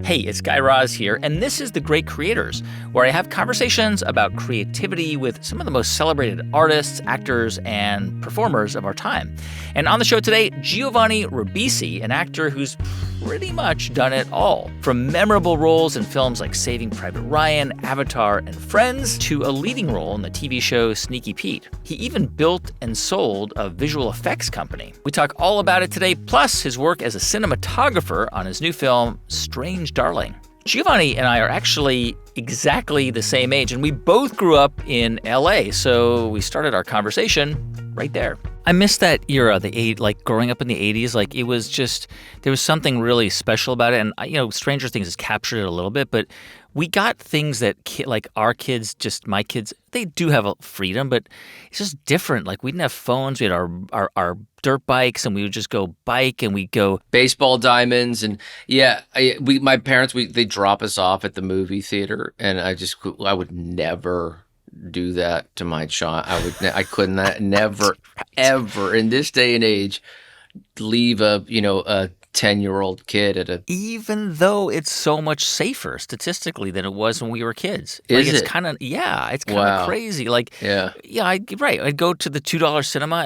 Hey, it's Guy Raz here, and this is The Great Creators, where I have conversations about creativity with some of the most celebrated artists, actors, and performers of our time. And on the show today, Giovanni Ribisi, an actor who's pretty much done it all. From memorable roles in films like Saving Private Ryan, Avatar, and Friends, to a leading role in the TV show Sneaky Pete. He even built and sold a visual effects company. We talk all about it today, plus his work as a cinematographer on his new film, Strange Darling. Giovanni and I are actually exactly the same age, and we both grew up in LA, so we started our conversation right there. I miss that era, like growing up in the 80s. Like, it was just, there was something really special about it. And, Stranger Things has captured it a little bit, but we got things that, like our kids, just my kids, they do have a freedom, but it's just different. Like, we didn't have phones. We had our dirt bikes, and we would just go bike, and we'd go baseball diamonds. And my parents, they drop us off at the movie theater, and I would never do that to my child. I couldn't never ever in this day and age leave a 10-year-old kid at a. Even though it's so much safer statistically than it was when we were kids. Is it's it? kind of it's kind of Wow. crazy. Like, right. I'd go to the $2 cinema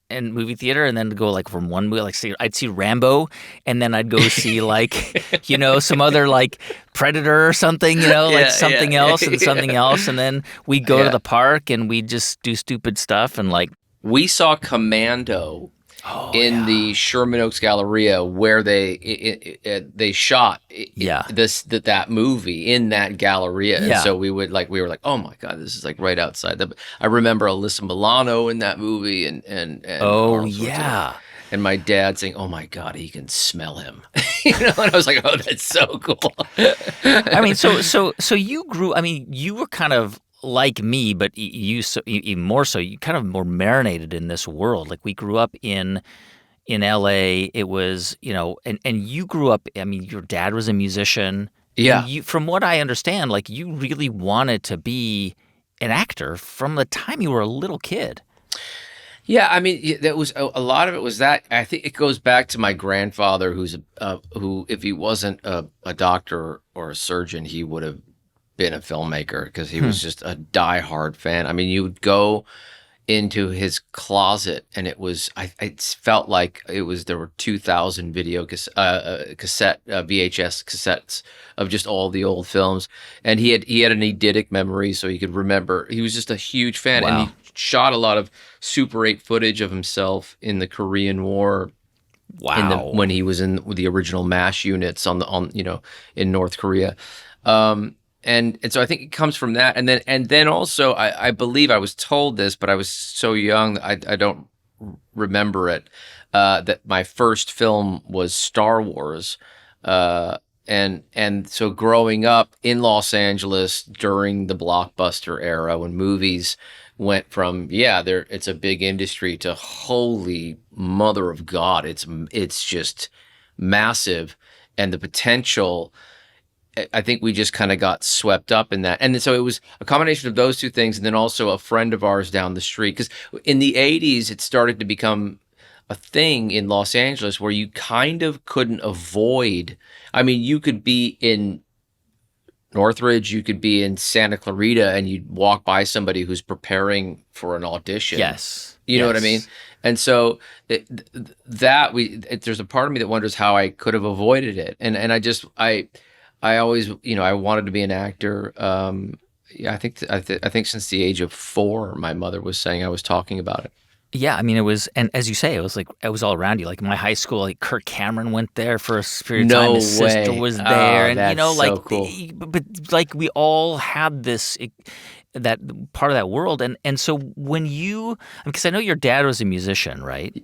and movie theater, and then go like from one movie, like I'd see Rambo, and then I'd go see like some other like Predator or something, something else and something else, and then we'd go to the park and we'd just do stupid stuff and like. We saw Commando in the Sherman Oaks Galleria, where they shot that movie in that Galleria. And so we were like, oh my God, this is like right outside. I remember Alyssa Milano in that movie, and and my dad saying, "Oh my God, he can smell him," and I was like, "Oh, that's so cool." I mean, so you grew. I mean, you were kind of like me, but even more so, you kind of more marinated in this world. Like, we grew up in LA. It was, and you grew up, I mean, your dad was a musician. Yeah. And from what I understand, like, you really wanted to be an actor from the time you were a little kid. Yeah, I mean, that was a lot of it was that. I think it goes back to my grandfather, who, if he wasn't a doctor or a surgeon, he would have been a filmmaker, because he was just a diehard fan. I mean, you would go into his closet, and it felt like there were 2,000 VHS cassettes of just all the old films, and he had an eidetic memory, so he could remember. He was just a huge fan. Wow. And he shot a lot of Super 8 footage of himself in the Korean War. Wow. When he was in the original MASH units in North Korea. And so I think it comes from that. And then also, I believe, I was told this, but I was so young, I don't remember it, that my first film was Star Wars. And so growing up in Los Angeles during the blockbuster era, when movies went from, it's a big industry, to holy mother of God, it's just massive. And the potential, I think we just kind of got swept up in that. And so it was a combination of those two things. And then also a friend of ours down the street, because in the 80s, it started to become a thing in Los Angeles where you kind of couldn't avoid. I mean, you could be in Northridge, you could be in Santa Clarita, and you'd walk by somebody who's preparing for an audition. Yes. You know what I mean? And so there's a part of me that wonders how I could have avoided it. And I always, I wanted to be an actor. I think since the age of 4, my mother was saying I was talking about it. Yeah, I mean, it was, and as you say, it was all around you. Like, my high school, like, Kirk Cameron went there for a period of time. His sister was there, and that's like, so cool. But like, we all had this that part of that world, and so when because I know your dad was a musician, right?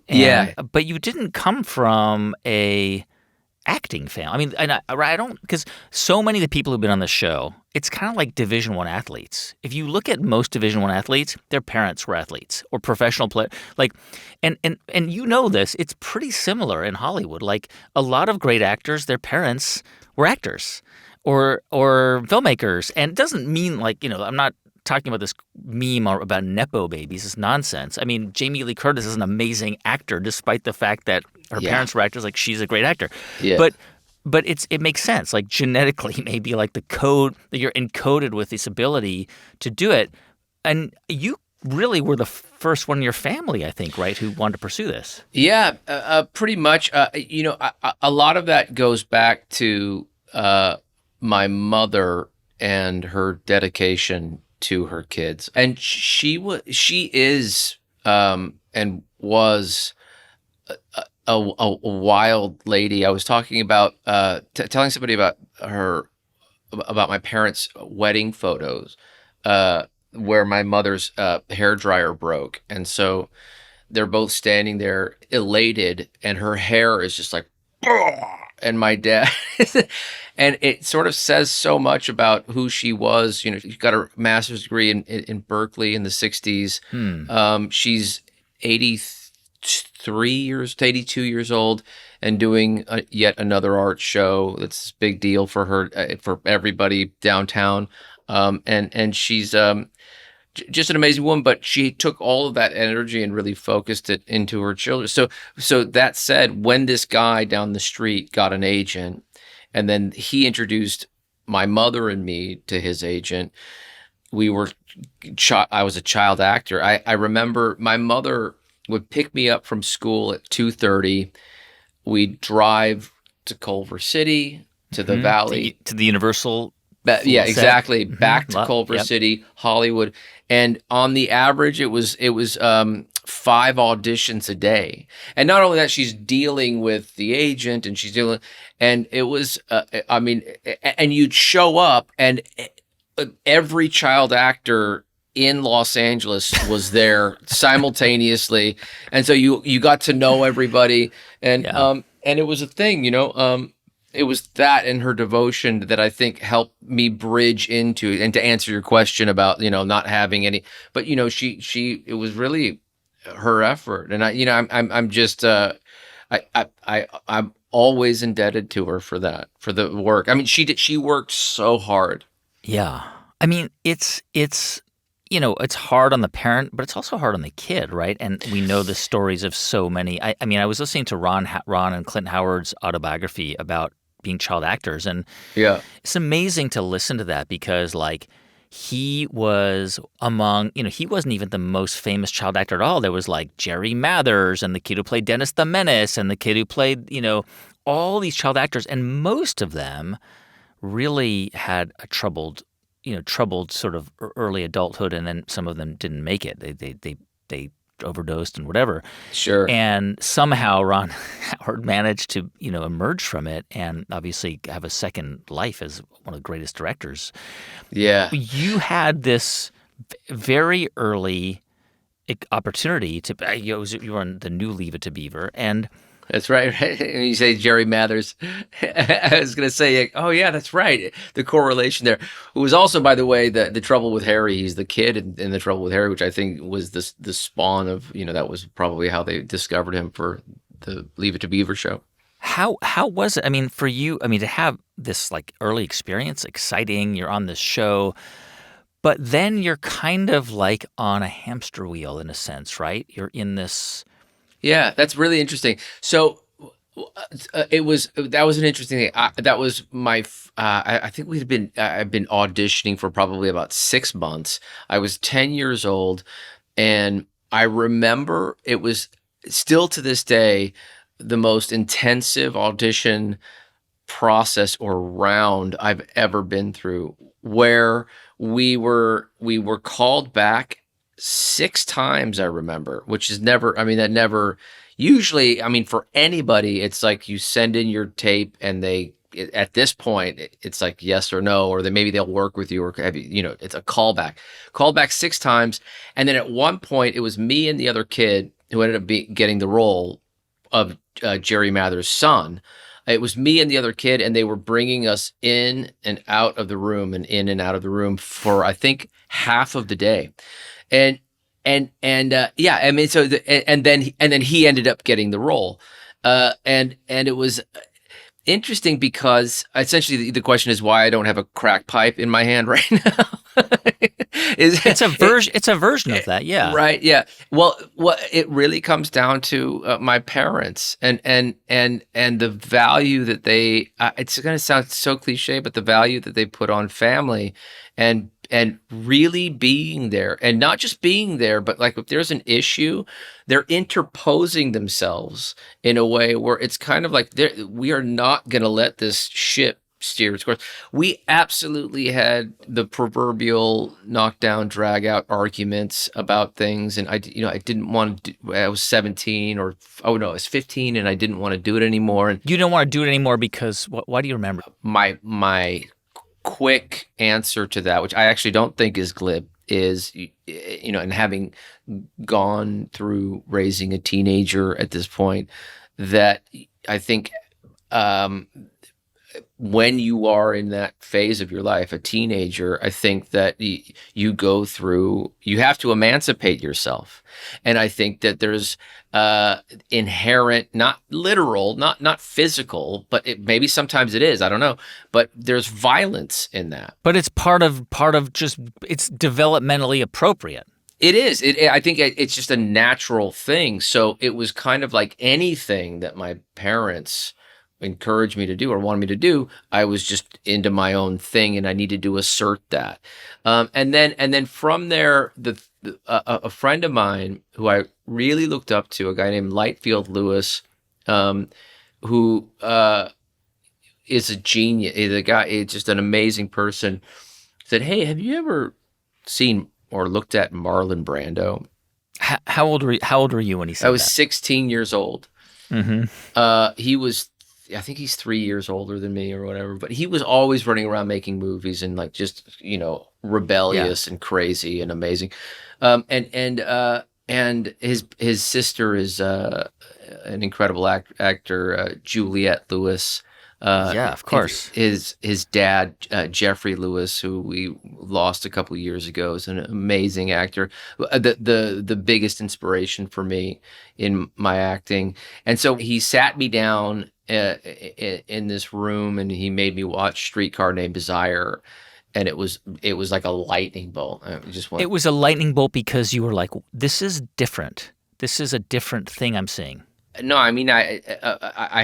But you didn't come from a acting fan. I mean, I don't, because so many of the people who've been on the show, it's kind of like Division I athletes. If you look at most Division I athletes, their parents were athletes or professional players. Like, and this, it's pretty similar in Hollywood. Like, a lot of great actors, their parents were actors or filmmakers. And it doesn't mean, like, I'm not talking about this meme about Nepo babies. It's nonsense. I mean, Jamie Lee Curtis is an amazing actor, despite the fact that her parents were actors. Like, she's a great actor. Yeah. But but it makes sense. Like genetically, maybe like the code that you're encoded with this ability to do it. And you really were the first one in your family, I think, right, who wanted to pursue this. Yeah, pretty much. A lot of that goes back to my mother and her dedication to her kids, and she is and was a wild lady. I was talking about telling somebody about her about my parents' wedding photos, where my mother's hair dryer broke, and so they're both standing there elated, and her hair is just like, and my dad, and it sort of says so much about who she was. You know, she got her master's degree in Berkeley in the 60s. She's 82 years old and doing yet another art show. That's a big deal for her, for everybody downtown. And she's just an amazing woman, but she took all of that energy and really focused it into her children. So that said, when this guy down the street got an agent, and then he introduced my mother and me to his agent, I was a child actor. I remember my mother would pick me up from school at 2:30. We'd drive to Culver City, to the Valley. To the Universal. Yeah, exactly. Mm-hmm. Back to Culver City, Hollywood. And on the average, it was 5 auditions a day. And not only that, she's dealing with the agent, and it was, and you'd show up, and every child actor in Los Angeles was there simultaneously. And so you got to know everybody, and it was a thing, it was that and her devotion that I think helped me bridge into, and to answer your question about, not having any, but it was really her effort. And I'm always indebted to her for that, for the work. I mean, she worked so hard. Yeah. I mean, it's hard on the parent, but it's also hard on the kid, right? And we know the stories of so many. I mean, I was listening to Ron and Clint Howard's autobiography about being child actors, and it's amazing to listen to that, because like he was among, he wasn't even the most famous child actor at all. There was like Jerry Mathers and the kid who played Dennis the Menace and the kid who played, all these child actors, and most of them really had a troubled sort of early adulthood, and then some of them didn't make it. They overdosed and whatever. Sure. And somehow Ron Howard managed to, emerge from it and obviously have a second life as one of the greatest directors. Yeah. You had this very early opportunity to, you were on the new Leave It to Beaver, and that's right. And you say Jerry Mathers. I was going to say, oh, yeah, that's right. The correlation there. It was also, by the way, the Trouble with Harry. He's the kid in The Trouble with Harry, which I think was the spawn of, that was probably how they discovered him for the Leave It to Beaver show. How was it? I mean, for you, to have this like early experience, exciting, you're on this show, but then you're kind of like on a hamster wheel in a sense, right? You're in this. Yeah, that's really interesting. So that was an interesting thing. That was my. I think I've been auditioning for probably about 6 months. I was 10 years old, and I remember it was still to this day the most intensive audition process or round I've ever been through, where we were called back 6 times, I remember, which is never, that never, usually, for anybody, it's like you send in your tape and at this point, it's like yes or no, or maybe they'll work with you, or have you, it's a callback. Called back 6 times. And then at one point, it was me and the other kid who ended up getting the role of Jerry Mathers' son. It was me and the other kid, and they were bringing us in and out of the room and in and out of the room for, I think, half of the day. And then he ended up getting the role, and it was interesting because essentially the question is why I don't have a crack pipe in my hand right now. It's a version of that, yeah. Right. Yeah. Well, what it really comes down to my parents and the value that they. It's going to sound so cliche, but the value that they put on family, and really being there, and not just being there, but like if there's an issue, they're interposing themselves in a way where it's kind of like we are not going to let this ship steer its course. We absolutely had the proverbial knockdown, drag out arguments about things, and I didn't want to. I was 17, or I was 15, and I didn't want to do it anymore. And you don't want to do it anymore because why do you remember? My quick answer to that, which I actually don't think is glib, is and having gone through raising a teenager at this point, that I think when you are in that phase of your life, a teenager, I think that you have to emancipate yourself. And I think that there's inherent, not literal, not physical, but maybe sometimes it is, I don't know, but there's violence in that. But it's part of just, it's developmentally appropriate. It is. I think it's just a natural thing. So it was kind of like anything that my parents encouraged me to do or wanted me to do, I was just into my own thing, and I needed to assert that. And then from there, a friend of mine who I really looked up to, a guy named Lightfield Lewis, who is a genius. The guy is just an amazing person. Said, "Hey, have you ever seen or looked at Marlon Brando?" How old were you when he said that? I was 16 years old. Mm-hmm. He was. I think he's 3 years older than me or whatever, but he was always running around making movies and like just, rebellious and crazy and amazing. And his sister is an incredible actor, Juliette Lewis. Yeah, of course. His dad, Jeffrey Lewis, who we lost a couple of years ago, is an amazing actor. The biggest inspiration for me in my acting. And so he sat me down in this room, and he made me watch Streetcar Named Desire, and it was like a lightning bolt. It was a lightning bolt because you were like, "This is different. This is a different thing I'm seeing." No, I mean, I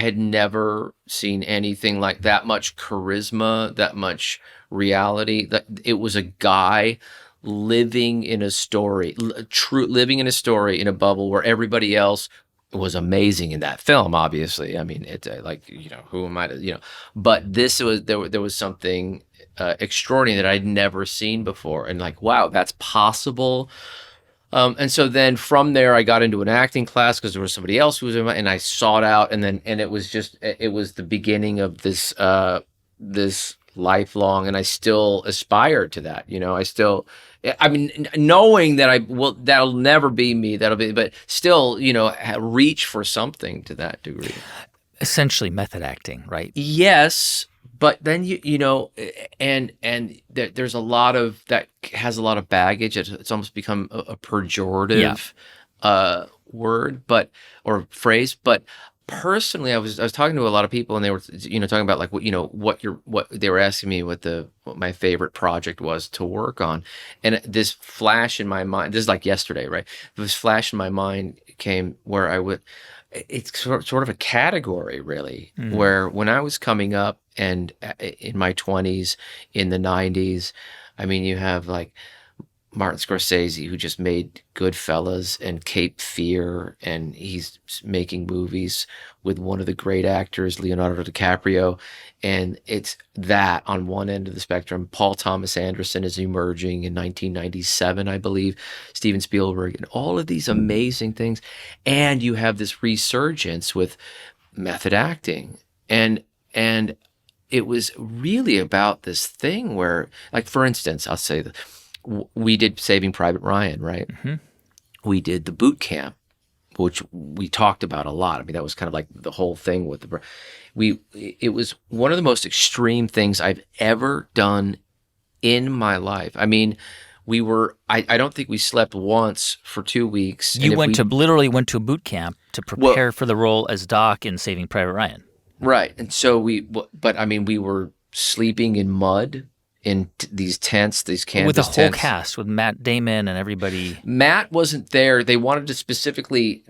had never seen anything like that much charisma, that much reality. That it was a guy living in a story, living in a story in a bubble where everybody else was amazing in that film. Obviously, I mean, it's who am I to, but this was there was something extraordinary that I'd never seen before, and like, wow, that's possible. And so then from there, I got into an acting class because there was somebody else who was in and I sought out, and it was the beginning of this lifelong, and I still aspire to that. Knowing that that'll never be me, but still, reach for something to that degree. Essentially method acting, right? Yes. But then there's a lot of that has a lot of baggage. It's almost become a pejorative word, or phrase. But personally, I was talking to a lot of people, and they were talking about like what they were asking me what my favorite project was to work on, and this flash in my mind. This is like yesterday, right? This flash in my mind came where I would. It's sort of a category, really, where when I was coming up and in my 20s, in the 90s, I mean, you have like Martin Scorsese, who just made Goodfellas and Cape Fear, and he's making movies with one of the great actors, Leonardo DiCaprio, and it's that on one end of the spectrum. Paul Thomas Anderson is emerging in 1997, I believe, Steven Spielberg, and all of these amazing things, and you have this resurgence with method acting, and it was really about this thing where, like, for instance, I'll say that we did Saving Private Ryan, right? Mm-hmm. We did the boot camp, which we talked about a lot. I mean, that was kind of like the whole thing with it was one of the most extreme things I've ever done in my life. I mean, I don't think we slept once for 2 weeks. You literally went to a boot camp to prepare for the role as Doc in Saving Private Ryan. Right. And so but I mean, we were sleeping in mud in these tents, these With a canvas whole tents. cast, with Matt Damon and everybody. Matt wasn't there. They wanted to specifically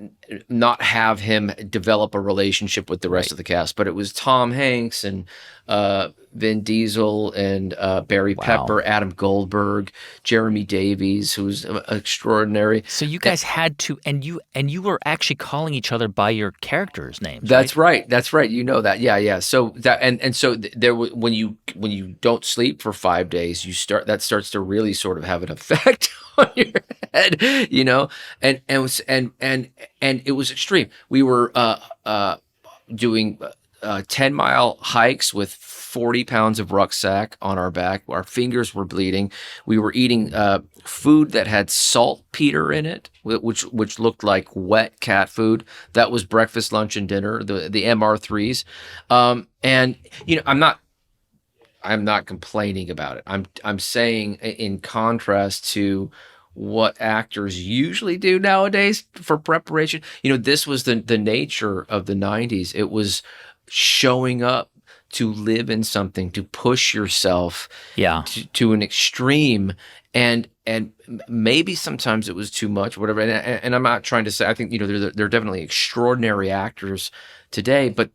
not have him develop a relationship with the rest Right. of the cast, but it was Tom Hanks and Vin Diesel and Barry Wow. Pepper, Adam Goldberg, Jeremy Davies, who's extraordinary. So you guys had to, and you were actually calling each other by your characters' names, right? That's right. That's right. You know that. Yeah, yeah. So that and so there when you don't sleep for 5 days, that starts to really sort of have an effect on your head, you know. And it was extreme. We were doing 10-mile hikes with 40 pounds of rucksack on our back. Our fingers were bleeding. We were eating food that had saltpeter in it, which looked like wet cat food. That was breakfast, lunch, and dinner. The MR3s, and you know, I'm not complaining about it. I'm saying in contrast to what actors usually do nowadays for preparation. You know, this was the nature of the 90s. It was showing up to live in something, to push yourself Yeah. to an extreme, and maybe sometimes it was too much, whatever. And I'm not trying to say, I think, you know, there are definitely extraordinary actors today, but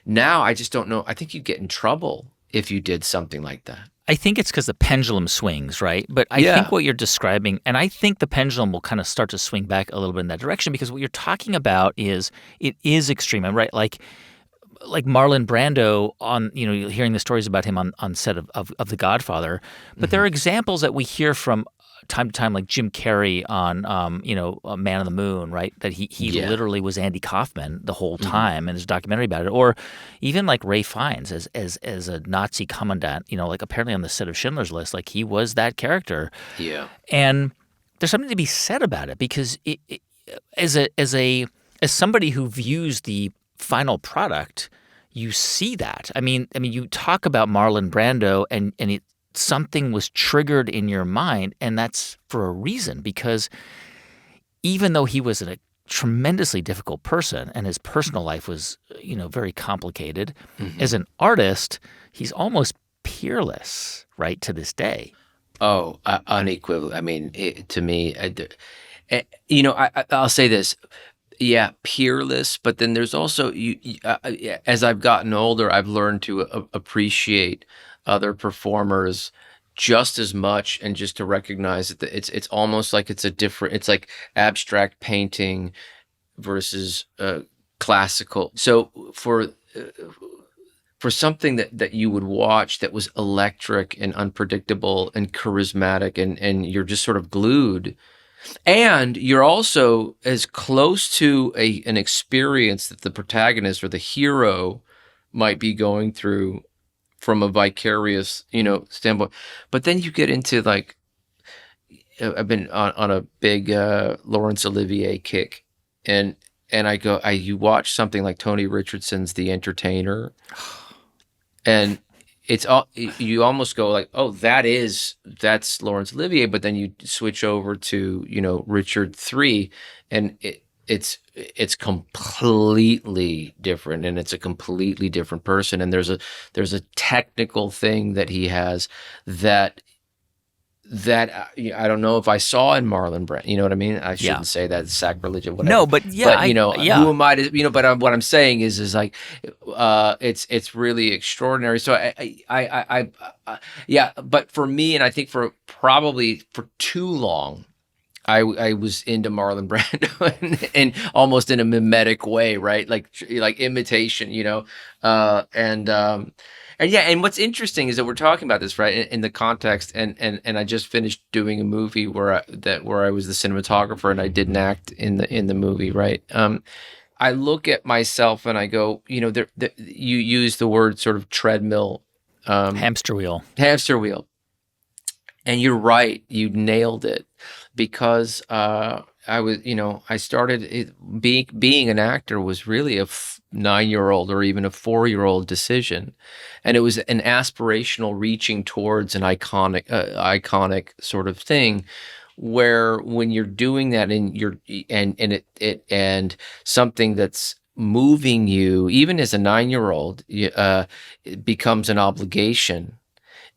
now I just don't know. I think you'd get in trouble if you did something like that. I think it's because the pendulum swings, right? But I Yeah. think what you're describing, and I think the pendulum will kind of start to swing back a little bit in that direction, because what you're talking about is it is extreme, right? Like Marlon Brando on, you know, you're hearing the stories about him on set of The Godfather, but there are examples that we hear from time to time, like Jim Carrey on, Man on the Moon, right? That he Yeah. literally was Andy Kaufman the whole time, and there's a documentary about it. Or even like Ray Fiennes as a Nazi commandant, you know, like apparently on the set of Schindler's List, like he was that character. Yeah. And there's something to be said about it, because as somebody who views the final product, you see that. I mean, you talk about Marlon Brando, and something was triggered in your mind, and that's for a reason, because even though he was a tremendously difficult person and his personal life was, you know, very complicated, as an artist, he's almost peerless, right, to this day. Oh, unequivocally. I mean, to me, you know, I'll say this. Yeah, peerless. But then there's also as I've gotten older, I've learned to appreciate other performers just as much, and just to recognize that it's almost like it's like abstract painting versus classical. So for something that you would watch that was electric and unpredictable and charismatic, and you're just sort of glued, and you're also as close to an experience that the protagonist or the hero might be going through from a vicarious, you know, standpoint. But then you get into like, I've been on a big Laurence Olivier kick, and you watch something like Tony Richardson's The Entertainer, and you almost go like, oh, that's Laurence Olivier, but then you switch over to, you know, Richard III, and it's completely different, and it's a completely different person, and there's a technical thing that he has that I don't know if I saw in Marlon Brando. You know what I mean? I shouldn't say that, it's sacrilege or whatever. No, but yeah, but you know, yeah. who am I to, you know? But what I'm saying is like, it's really extraordinary. So yeah. But for me, and I think for too long, I was into Marlon Brando and almost in a mimetic way, right? Like imitation, you know, and yeah, and what's interesting is that we're talking about this, right, in the context, and I just finished doing a movie where I was the cinematographer, and I didn't act in the movie, right? I look at myself and I go, you know, you use the word sort of treadmill, Hamster wheel. And you're right, you nailed it, because I was, you know, I started being an actor was really a 9-year-old or even a 4-year-old decision, and it was an aspirational reaching towards an iconic sort of thing, where when you're doing that and and something that's moving you, even as a 9-year-old, it becomes an obligation.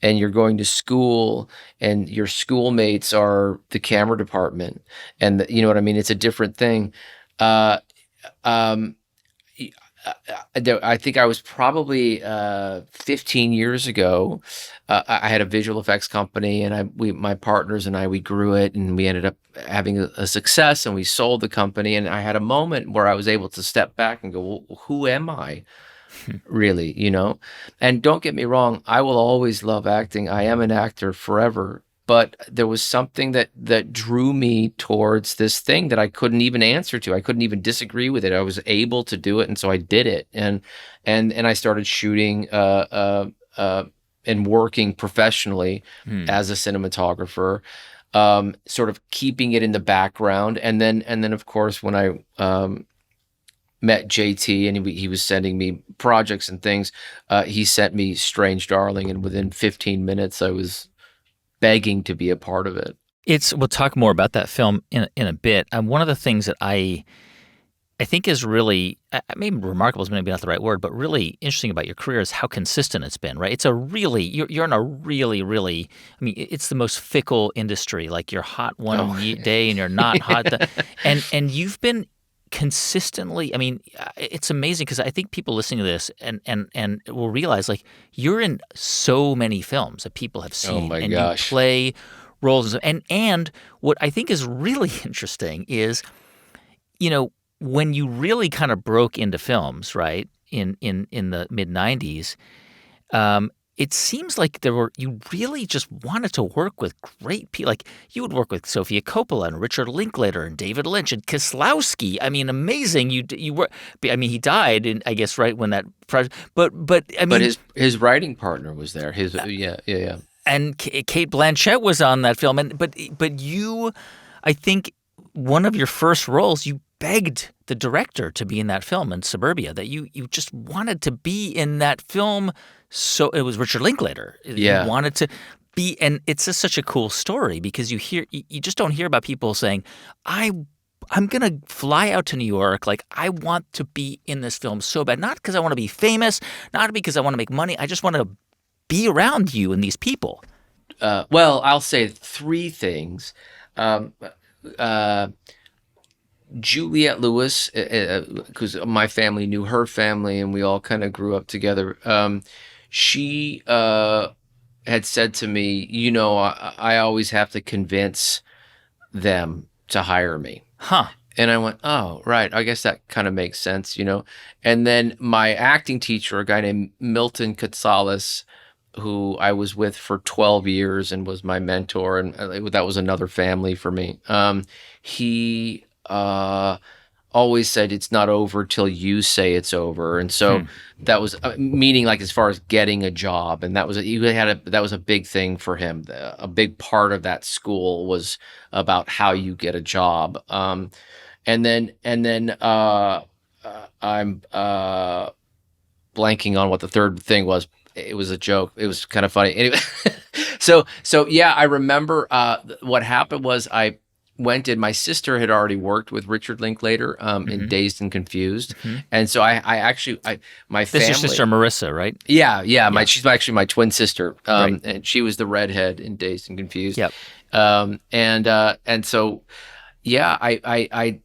And you're going to school, and your schoolmates are the camera department, and you know what I mean. It's a different thing. Uh, um, I think I was probably 15 years ago. I had a visual effects company, and my partners and I, we grew it, and we ended up having a success, and we sold the company. And I had a moment where I was able to step back and go, well, who am I? Really, and don't get me wrong, I will always love acting. I am an actor forever, but there was something that drew me towards this thing that I couldn't even answer to. I couldn't even disagree with it. I was able to do it, and so I did it. And I started shooting and working professionally as a cinematographer, sort of keeping it in the background. And then of course, when I met JT, and he was sending me projects and things, he sent me Strange Darling, and within 15 minutes I was begging to be a part of it. We'll talk more about that film in a bit. One of the things that I think is really, maybe remarkable is maybe not the right word, but really interesting about your career is how consistent it's been, right? It's a really, you're in a really, really, I mean, it's the most fickle industry. Like, you're hot one day and you're not hot. And you've been consistently, I mean, it's amazing, because I think people listening to this and will realize, like, you're in so many films that people have seen. Oh my and gosh. You play roles. And what I think is really interesting is, when you really kind of broke into films, right, in the mid 90s, it seems like you really just wanted to work with great people. Like, you would work with Sofia Coppola and Richard Linklater and David Lynch and Kieslowski. I mean, amazing. You were. I mean, he died, I guess, right when that project. But I mean, but his writing partner was there. Yeah. And Kate Blanchett was on that film. But you, I think, one of your first roles, you begged the director to be in that film in SubUrbia, that you just wanted to be in that film. So it was Richard Linklater. Yeah. You wanted to be, and it's just such a cool story, because you just don't hear about people saying, I'm going to fly out to New York. Like, I want to be in this film so bad. Not because I want to be famous, not because I want to make money. I just want to be around you and these people. Well, I'll say 3 things. Juliette Lewis, because my family knew her family, and we all kind of grew up together. She had said to me, I always have to convince them to hire me. Huh. And I went, oh, right. I guess that kind of makes sense, And then my acting teacher, a guy named Milton Katsalis, who I was with for 12 years and was my mentor, and that was another family for me. He always said, it's not over till you say it's over. And so that was meaning, like, as far as getting a job. And that was a big thing for him. A big part of that school was about how you get a job. And then I'm blanking on what the third thing was. It was a joke. It was kind of funny. Anyway, so yeah, I remember what happened was I went in. My sister had already worked with Richard Linklater in Dazed and Confused, and so my family. This is your sister Marissa, right? Yeah. She's actually my twin sister, and she was the redhead in Dazed and Confused. Yep. And so, yeah, I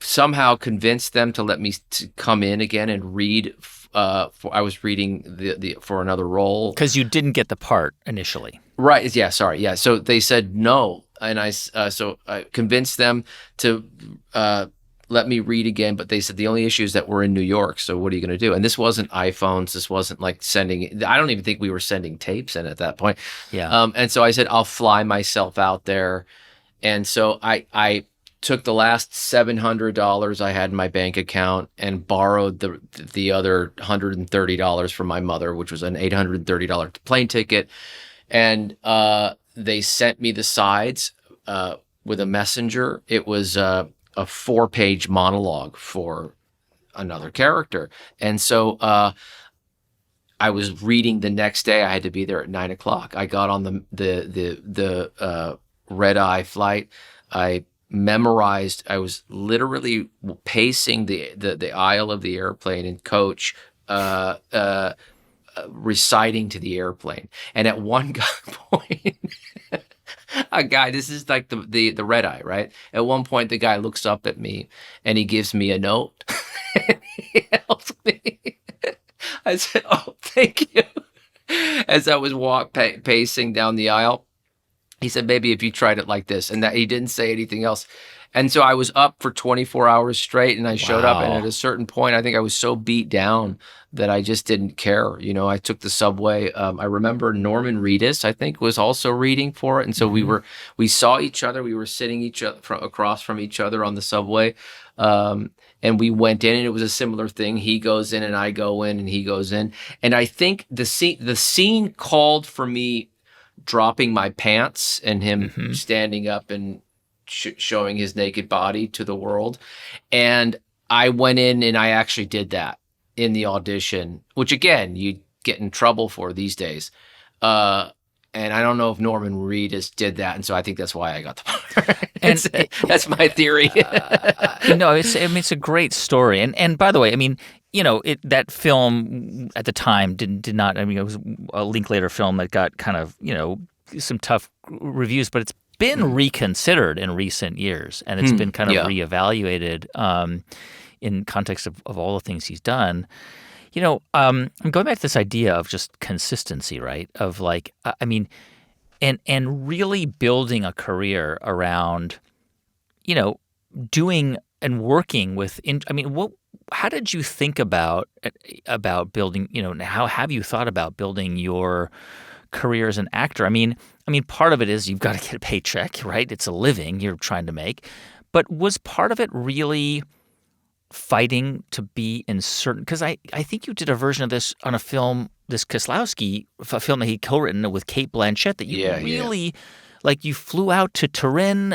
somehow convinced them to let me come in again and read. I was reading for another role because you didn't get the part initially, right? Yeah, sorry, yeah. So they said no, and I convinced them to let me read again. But they said the only issue is that we're in New York. So what are you going to do? And this wasn't iPhones. This wasn't like sending. I don't even think we were sending tapes in at that point. Yeah. And so I said I'll fly myself out there, and so I took the last $700 I had in my bank account and borrowed the other $130 from my mother, which was an $830 plane ticket. And they sent me the sides with a messenger. It was a 4-page monologue for another character. And so I was reading the next day. I had to be there at 9:00. I got on the red-eye flight. I memorized. I was literally pacing the aisle of the airplane in coach, reciting to the airplane. And at one point, a guy, this is like the red eye, right? At one point, the guy looks up at me and he gives me a note. And he helps me. I said, "Oh, thank you." As I was pacing down the aisle, he said, "Maybe if you tried it like this," and that he didn't say anything else. And so I was up for 24 hours straight, and I showed up. And at a certain point, I think I was so beat down that I just didn't care. I took the subway. I remember Norman Reedus, I think, was also reading for it. And so we saw each other. We were sitting across from each other on the subway. And we went in, and it was a similar thing. He goes in, and I go in, and he goes in. And I think the scene called for me dropping my pants and him standing up and showing his naked body to the world. And I went in and I actually did that in the audition, which again, you get in trouble for these days. And I don't know if Norman Reedus did that. And so I think that's why I got the part. And that's my theory. It's a great story. And by the way, that film at the time did not, it was a Linklater film that got kind of, some tough reviews, but it's been reconsidered in recent years, and it's been kind of reevaluated in context of all the things he's done. I'm going back to this idea of just consistency, right? Of and really building a career around, doing and working with. How did you think about building? How have you thought about building your career as an actor? Part of it is you've got to get a paycheck, right? It's a living you're trying to make. But was part of it really fighting to be in certain, because I think you did a version of this on a film, this Kieslowski, a film that he co-written with Cate Blanchett, that you really, you flew out to Turin,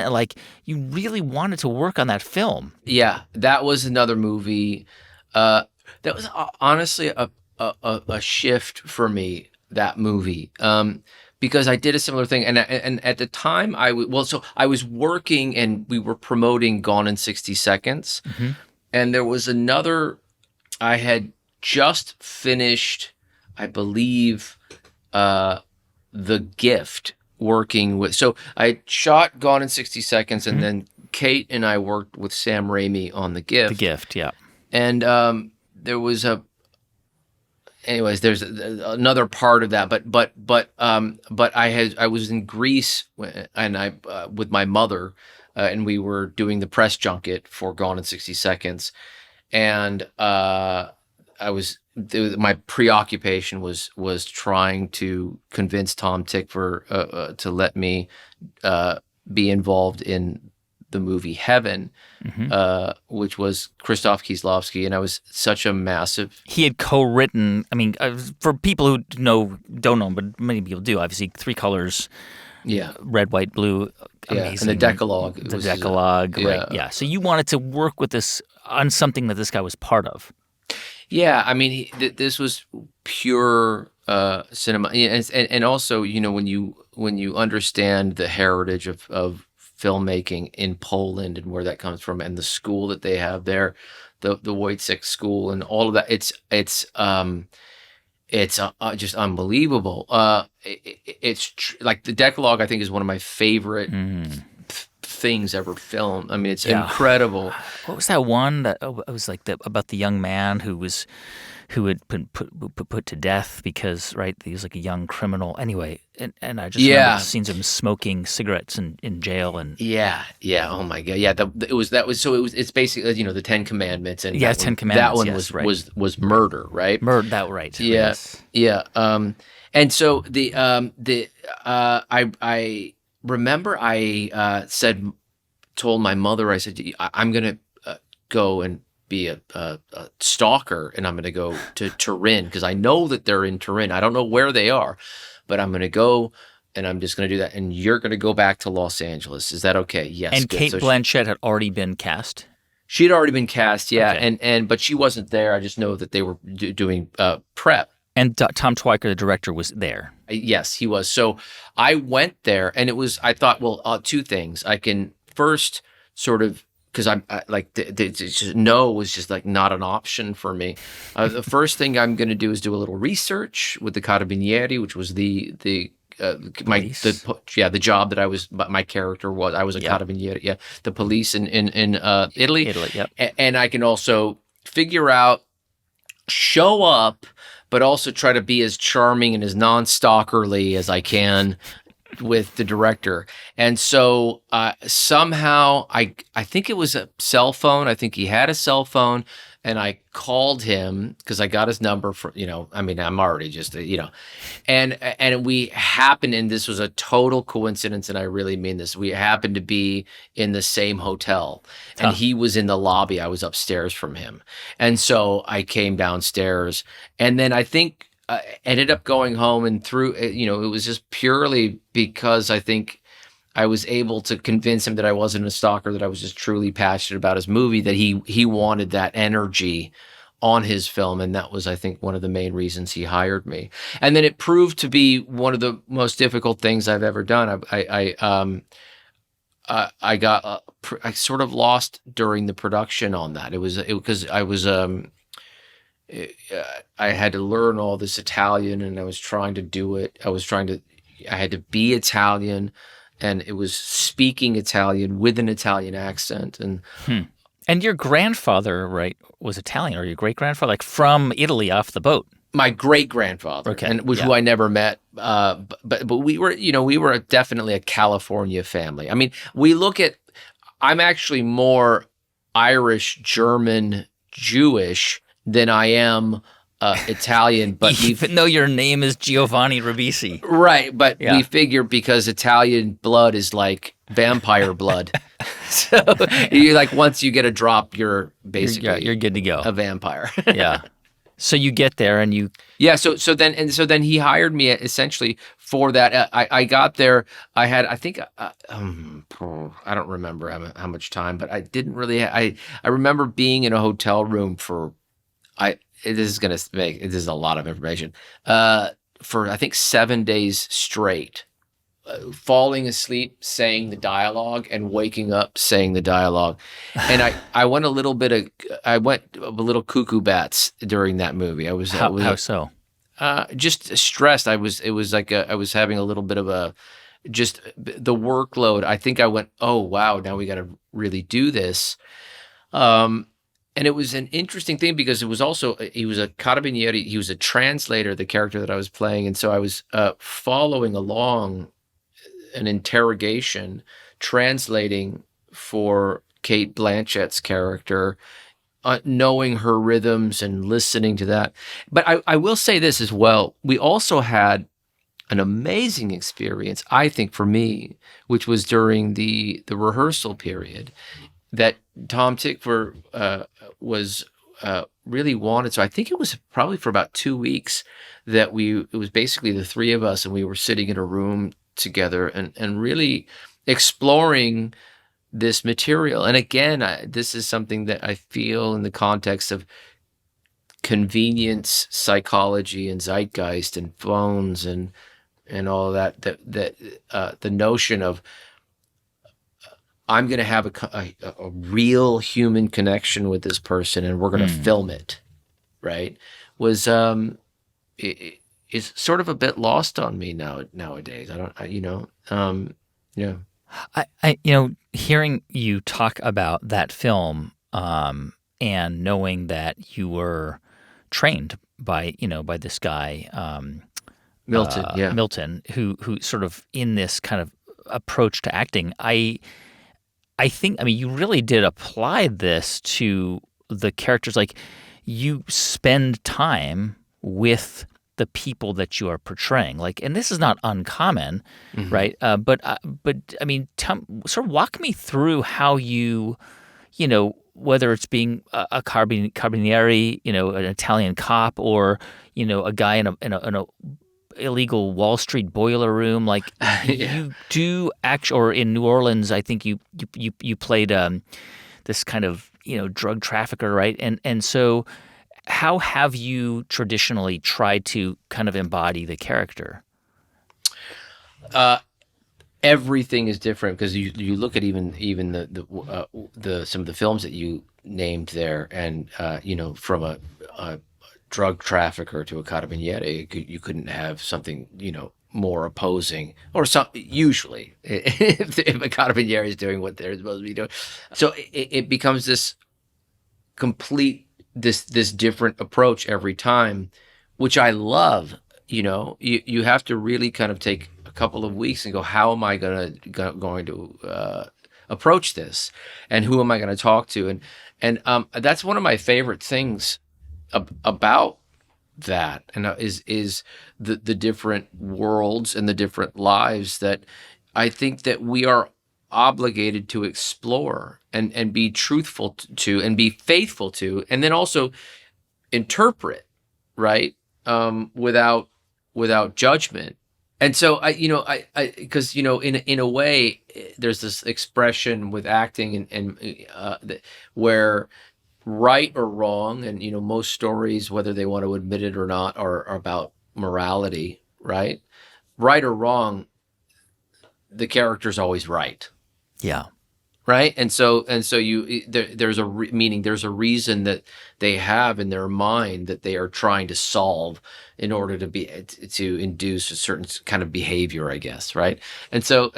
you really wanted to work on that film. Yeah, that was another movie. That was honestly a shift for me, that movie. Because I did a similar thing, and at the time I was working, and we were promoting Gone in 60 Seconds, and there was another. I had just finished, I believe, The Gift, working with. So I shot Gone in 60 Seconds, and then Kate and I worked with Sam Raimi on The Gift. The Gift, yeah. And there was anyways, there's another part of that, but I was in Greece, and I with my mother, and we were doing the press junket for Gone in 60 Seconds, and my preoccupation was trying to convince Tom Tykwer to let me be involved in the movie Heaven, which was Krzysztof Kieslowski, and I was such a massive. He had co-written. For people who don't know, but many people do. Obviously, Three Colors, red, white, blue, amazing. And the Decalogue. The Decalogue, right? Yeah. So you wanted to work with this on something that this guy was part of. Yeah, this was pure cinema, and also, when you understand the heritage of filmmaking in Poland and where that comes from, and the school that they have there, the Wojciech school, and all of that, it's just unbelievable. It's like the Decalogue, I think, is one of my favorite things ever filmed. It's incredible. What was that one that it was about the young man who had been put to death because, right, he was like a young criminal. Anyway, and I just remember scenes of him smoking cigarettes in jail, and oh my god, it's basically the Ten Commandments, and Ten Commandments. That one was murder, right? Murder, that right? Yeah, yes. And so I remember I told my mother, I said, I'm gonna go and be a stalker, and I'm going to go to Turin, because I know that they're in Turin. I don't know where they are, but I'm going to go, and I'm just going to do that. And you're going to go back to Los Angeles. Is that okay? Yes. And Cate Blanchett had already been cast? She had already been cast, yeah. Okay. But she wasn't there. I just know that they were doing prep. And Tom Tykwer, the director, was there. Yes, he was. So I went there, and I thought, well, two things. I can first sort of because like no was just like not an option for me. The first thing I'm going to do is do a little research with the carabinieri, which was the the job that my character was. I was a carabinieri, the police in Italy. Italy, yep. And I can also figure out, show up, but also try to be as charming and as non-stalkerly as I can with the director. And so somehow I think it was a cell phone. I think he had a cell phone, and I called him because I got his number for, I mean, I'm already just, and we happened, and this was a total coincidence, and I really mean this. We happened to be in the same hotel, and he was in the lobby. I was upstairs from him. And so I came downstairs, and then I think ended up going home, and through, it was just purely because I think I was able to convince him that I wasn't a stalker, that I was just truly passionate about his movie, that he wanted that energy on his film. And that was, I think, one of the main reasons he hired me. And then it proved to be one of the most difficult things I've ever done. I sort of lost during the production on that. Because I had to learn all this Italian, and I was trying to do it. I had to be Italian, and it was speaking Italian with an Italian accent. And your grandfather, right, was Italian, or your great-grandfather, like from Italy off the boat? My great-grandfather, who I never met, but we were definitely a California family. I mean, I'm actually more Irish, German, Jewish than I am Italian, but even though your name is Giovanni Ribisi, right? But we figure because Italian blood is like vampire blood, so you like once you get a drop, you're basically you're good to go, a vampire. Yeah. So you get there and you So then he hired me essentially for that. I got there. I had, I think I don't remember how much time, but I didn't really. I remember being in a hotel room for this is a lot of information, for I think 7 days straight, falling asleep saying the dialogue and waking up saying the dialogue. And I went a little cuckoo bats during that movie. How so? Just stressed. It was like I was having a little bit of just the workload. I think I went, oh wow, now we got to really do this. And it was an interesting thing because it was also, he was a carabinieri, he was a translator, the character that I was playing. And so I was following along an interrogation, translating for Cate Blanchett's character, knowing her rhythms and listening to that. But I will say this as well. We also had an amazing experience, I think, for me, which was during the rehearsal period, that Tom Tykwer was really wanted. So I think it was probably for about 2 weeks that it was basically the three of us, and we were sitting in a room together and really exploring this material. And again, this is something that I feel in the context of convenience psychology and zeitgeist and phones and all that the notion of I'm going to have a real human connection with this person, and we're going to film it, right? Was is sort of a bit lost on me nowadays. Hearing you talk about that film, and knowing that you were trained by this guy, Milton, who sort of in this kind of approach to acting, I think, you really did apply this to the characters. Like, you spend time with the people that you are portraying. Like, and this is not uncommon, right? But sort of walk me through how you, whether it's being a carabinieri, an Italian cop, or a guy in a illegal Wall Street boiler room, like you do or in New Orleans, I think you played this kind of drug trafficker, right? And so how have you traditionally tried to kind of embody the character? everything is different because you look at even the some of the films that you named there, and from a drug trafficker to a carabinieri, you couldn't have something more opposing, or some usually if a carabinieri is doing what they're supposed to be doing, so it becomes this complete this different approach every time, which I love. You have to really kind of take a couple of weeks and go, how am I going to approach this, and who am I going to talk to, and that's one of my favorite things about that, and is the different worlds and the different lives that I think that we are obligated to explore and be truthful to and be faithful to, and then also interpret, right, without judgment. And so I because in a way there's this expression with acting where right or wrong, and most stories, whether they want to admit it or not, are about morality, right? Right or wrong, the character's always right. Yeah. Right. And so there's meaning, there's a reason that they have in their mind that they are trying to solve in order to induce a certain kind of behavior, I guess. Right. And so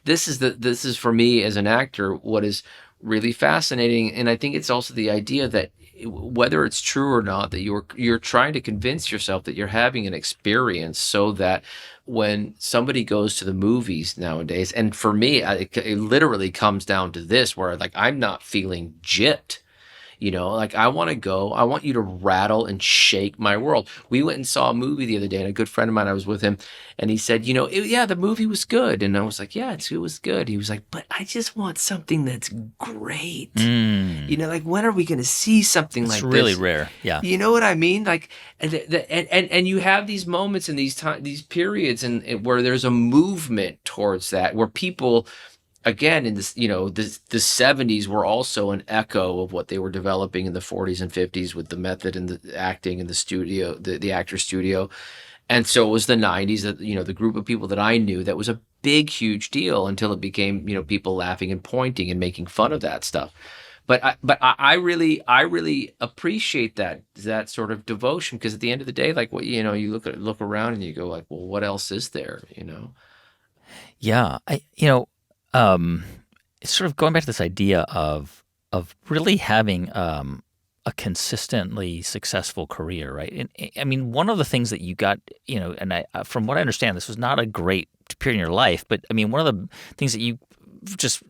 this is for me as an actor, what is really fascinating. And I think it's also the idea that whether it's true or not, that you're trying to convince yourself that you're having an experience, so that when somebody goes to the movies nowadays, and for me, it literally comes down to this, where like I'm not feeling gypped. Like I want you to rattle and shake my world. We went and saw a movie the other day, and a good friend of mine, I was with him, and he said, yeah, the movie was good. And I was like, yeah, it was good. He was like, but I just want something that's great. Like, when are we going to see something like this? It's really rare. Yeah. You know what I mean? Like, and you have these moments in these periods, and where there's a movement towards that, where people, again, in this, the 70s were also an echo of what they were developing in the 40s and 50s with the method and the acting in the studio, the actor's studio. And so it was the 90s that, the group of people that I knew, that was a big, huge deal, until it became, people laughing and pointing and making fun of that stuff. But I really appreciate that sort of devotion, because at the end of the day, like, what, you look around and you go like, well, what else is there, Yeah. It's sort of going back to this idea of really having a consistently successful career, right? And I mean, one of the things that you got, and from what I understand, this was not a great period in your life, but I mean, one of the things that you just,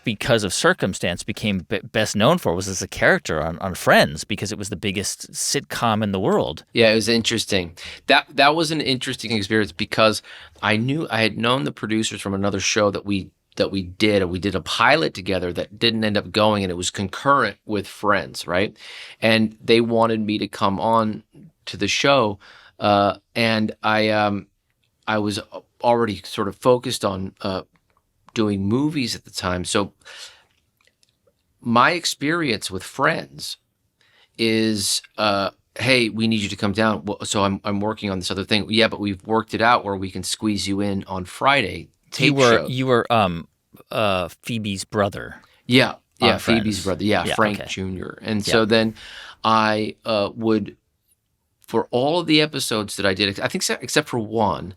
because of circumstance, became best known for was as a character on Friends, because it was the biggest sitcom in the world. Yeah, it was interesting. That was an interesting experience, because I had known the producers from another show that we did, and we did a pilot together that didn't end up going, and it was concurrent with Friends, right? And they wanted me to come on to the show, and I was already sort of focused on doing movies at the time. So my experience with Friends is, hey, we need you to come down. Well, so I'm working on this other thing. Yeah, but we've worked it out where we can squeeze you in on Friday. You were Phoebe's brother. Yeah, Friends. Phoebe's brother. Yeah, Frank okay. Jr. And so then I would, for all of the episodes that I did, I think except for one,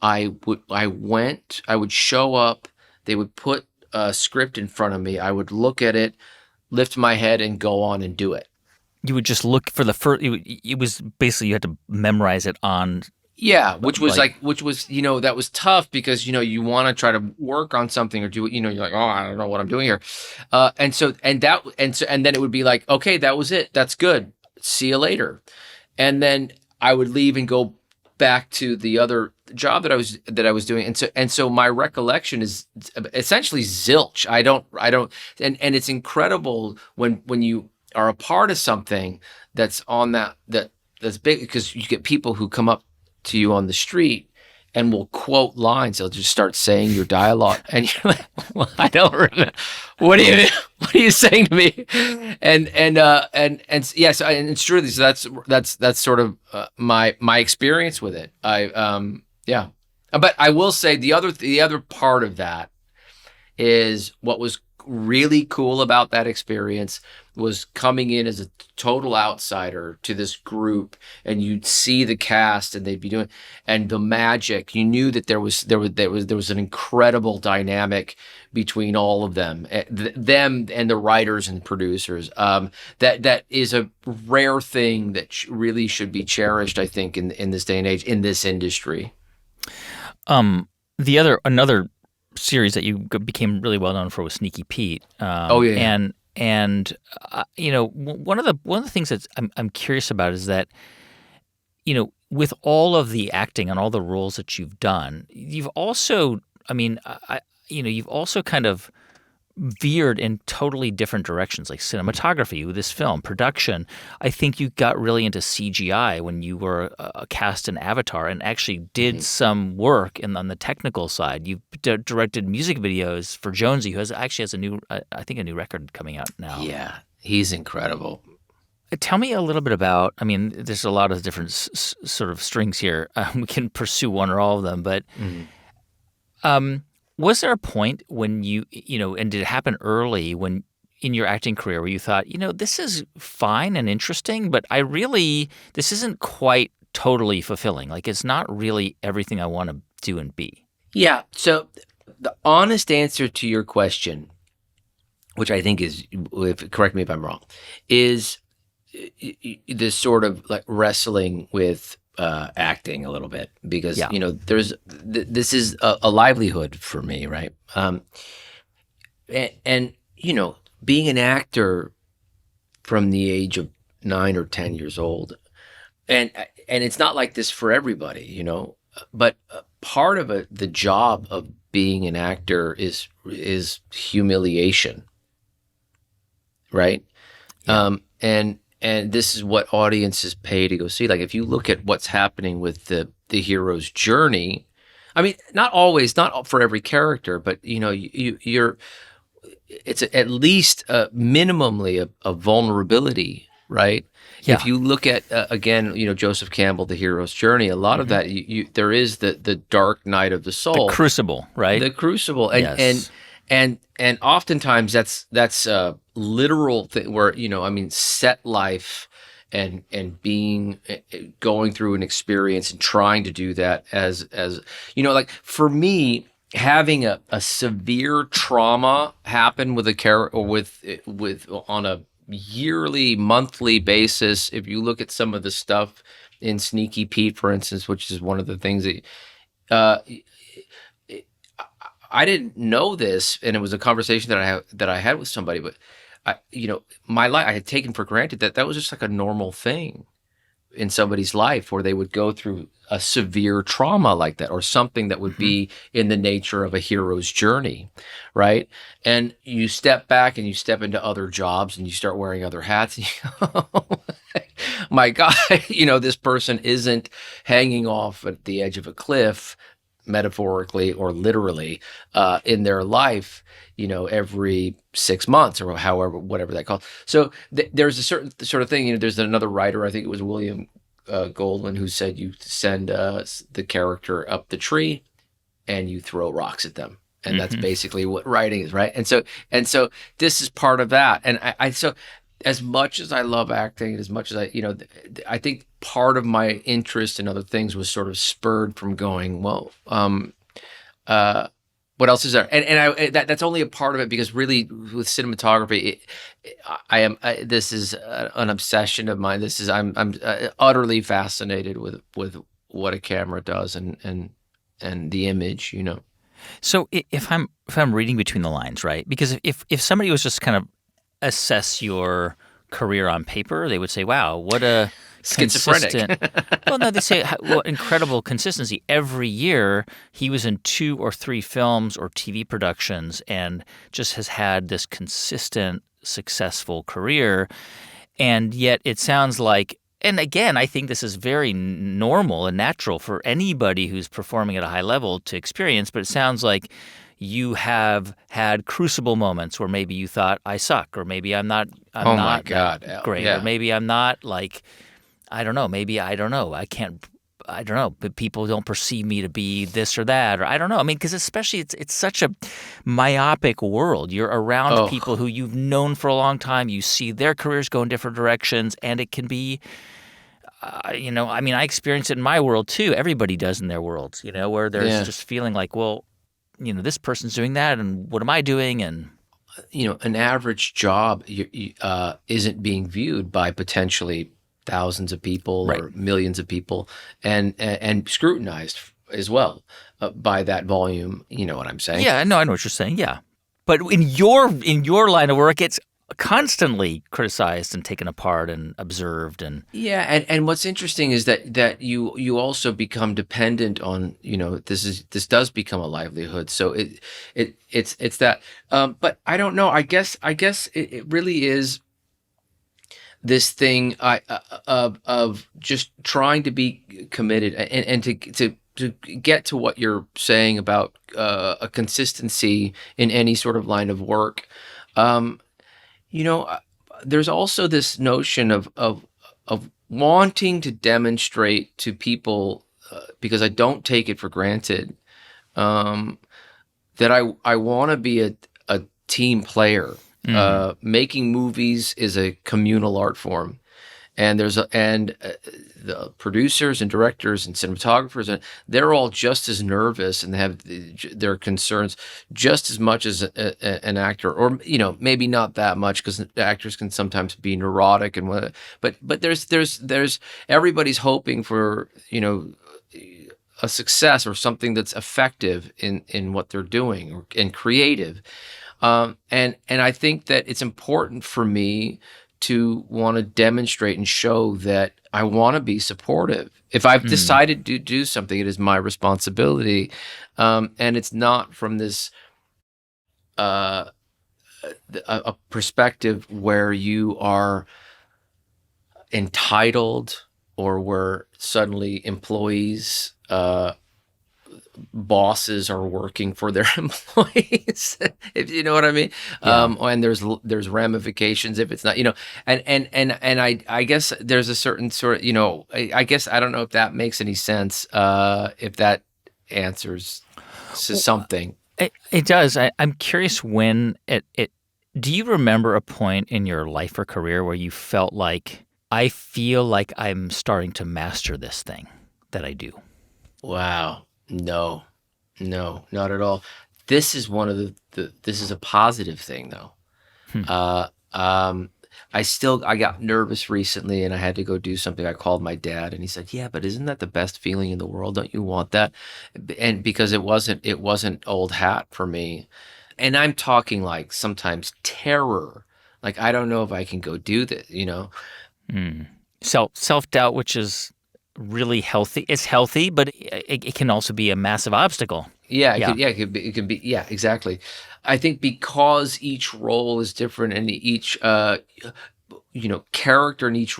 I would show up. They would put a script in front of me. I would look at it, lift my head, and go on and do it. You would just look for the first. It was basically you had to memorize it on. Yeah, which was that was tough, because you want to try to work on something or do it. You're like, oh, I don't know what I'm doing here, and then it would be like, okay, that was it. That's good. See you later, and then I would leave and go back to the other job that I was doing, and so my recollection is essentially zilch. I don't, and it's incredible when you are a part of something that's on that's big, because you get people who come up to you on the street and will quote lines. They'll just start saying your dialogue, and you're like, well, I don't remember. What are you saying to me? And yes, and it's true. So that's sort of my experience with it. But I will say the other part of that is what was really cool about that experience was coming in as a total outsider to this group, and you'd see the cast and they'd be doing, and the magic. You knew that there was an incredible dynamic between all of them, them and the writers and producers. That is a rare thing that really should be cherished, I think, in this day and age in this industry. Another series that you became really well known for was Sneaky Pete. Oh yeah. And one of the things that I'm curious about is that, with all of the acting and all the roles that you've done, you've also, you've also kind of veered in totally different directions, like cinematography with this film, production. I think you got really into CGI when you were cast in Avatar and actually did some work on the technical side. You directed music videos for Jonesy, who actually has a new record coming out now. Yeah, he's incredible. Tell me a little bit about, there's a lot of different sort of strings here. We can pursue one or all of them, but was there a point when and did it happen early when in your acting career where you thought, this is fine and interesting, but this isn't quite totally fulfilling. Like, it's not really everything I want to do and be. Yeah. So the honest answer to your question, which I think is, correct me if I'm wrong, is this sort of like wrestling with acting a little bit, because this is a livelihood for me, right? And being an actor from the age of 9 or 10 years old, and it's not like this for everybody, but part of the job of being an actor is humiliation, right? Yeah. And this is what audiences pay to go see. Like, if you look at what's happening with the hero's journey, not always, not for every character, but it's at least minimally a vulnerability, right? Yeah. If you look at again, Joseph Campbell, the hero's journey, a lot of that there is the dark night of the soul, the crucible, right? The crucible, and oftentimes that's a literal thing where set life and being going through an experience and trying to do that as like for me, having a severe trauma happen with a character, or with on a yearly, monthly basis. If you look at some of the stuff in Sneaky Pete, for instance, which is one of the things that I didn't know this, and it was a conversation that I had with somebody, but my life, I had taken for granted that was just like a normal thing in somebody's life, where they would go through a severe trauma like that, or something that would be in the nature of a hero's journey, right? And you step back and you step into other jobs and you start wearing other hats. And you go, my God, this person isn't hanging off at the edge of a cliff, metaphorically or literally, in their life, every 6 months or however, whatever that calls. So there's a certain sort of thing. There's another writer, I think it was William Goldman, who said you send the character up the tree and you throw rocks at them. And that's basically what writing is, right? And so this is part of that. And I so as much as I love acting, as much as I think part of my interest in other things was sort of spurred from going, well, what else is there? And that's only a part of it, because really with cinematography, this is an obsession of mine. I'm utterly fascinated with what a camera does and the image, So if I'm reading between the lines, right? Because if somebody was just kind of assess your career on paper, they would say, "Wow, what a schizophrenic." Well, no, they say what incredible consistency. Every year he was in 2 or 3 films or TV productions, and just has had this consistent, successful career. And yet it sounds like, and again, I think this is very normal and natural for anybody who's performing at a high level to experience, but it sounds like you have had crucible moments where maybe you thought, I suck, or maybe I'm not my God, great, yeah. or maybe I'm not like, I don't know, maybe I don't know, I can't I don't know, but people don't perceive me to be this or that, or I don't know. I mean, because especially it's such a myopic world. You're around people Oh, who you've known for a long time. You see their careers go in different directions, and it can be, I mean, I experience it in my world too. Everybody does in their worlds, where there's yeah. just feeling like, well, this person's doing that, and what am I doing? And An average job isn't being viewed by potentially thousands of people right. or millions of people, and scrutinized as well by that volume. You know what I'm saying? Yeah, no, I know what you're saying. Yeah, but in your line of work, it's constantly criticized and taken apart and observed, and Yeah, and what's interesting is that you also become dependent on, this does become a livelihood. So it's that. But I don't know. I guess it really is this thing of just trying to be committed, and to get to what you're saying about a consistency in any sort of line of work. Um, you know, uh, there's also this notion of wanting to demonstrate to people, because I don't take it for granted, um, that I want to be a team player. mm, Making movies is a communal art form, and the producers and directors and cinematographers, and they're all just as nervous and have their concerns just as much as an actor, or maybe not that much, because actors can sometimes be neurotic and what. But there's everybody's hoping for a success or something that's effective in what they're doing, and creative. And I think that it's important for me to want to demonstrate and show that I want to be supportive. If I've mm, decided to do something, it is my responsibility, and it's not from this uh, a perspective where you are entitled, or where suddenly employees. Bosses are working for their employees, if you know what I mean. yeah. And there's ramifications if it's not, and I guess there's a certain sort of, I guess I don't know if that makes any sense, if that answers to something. It does. I'm curious when it. Do you remember a point in your life or career where you felt like I feel like I'm starting to master this thing that I do? Wow. No, no, not at all. This is one of this is a positive thing, though. Hmm. Uh, I got nervous recently, and I had to go do something. I called my dad, and he said, "Yeah, but isn't that the best feeling in the world? Don't you want that?" And because it wasn't old hat for me, and I'm talking like sometimes terror, like I don't know if I can go do this. Mm. Self-doubt, which is really healthy. It's healthy, but it can also be a massive obstacle. Yeah, Yeah. it could be, yeah, exactly. I think because each role is different, and each character, and each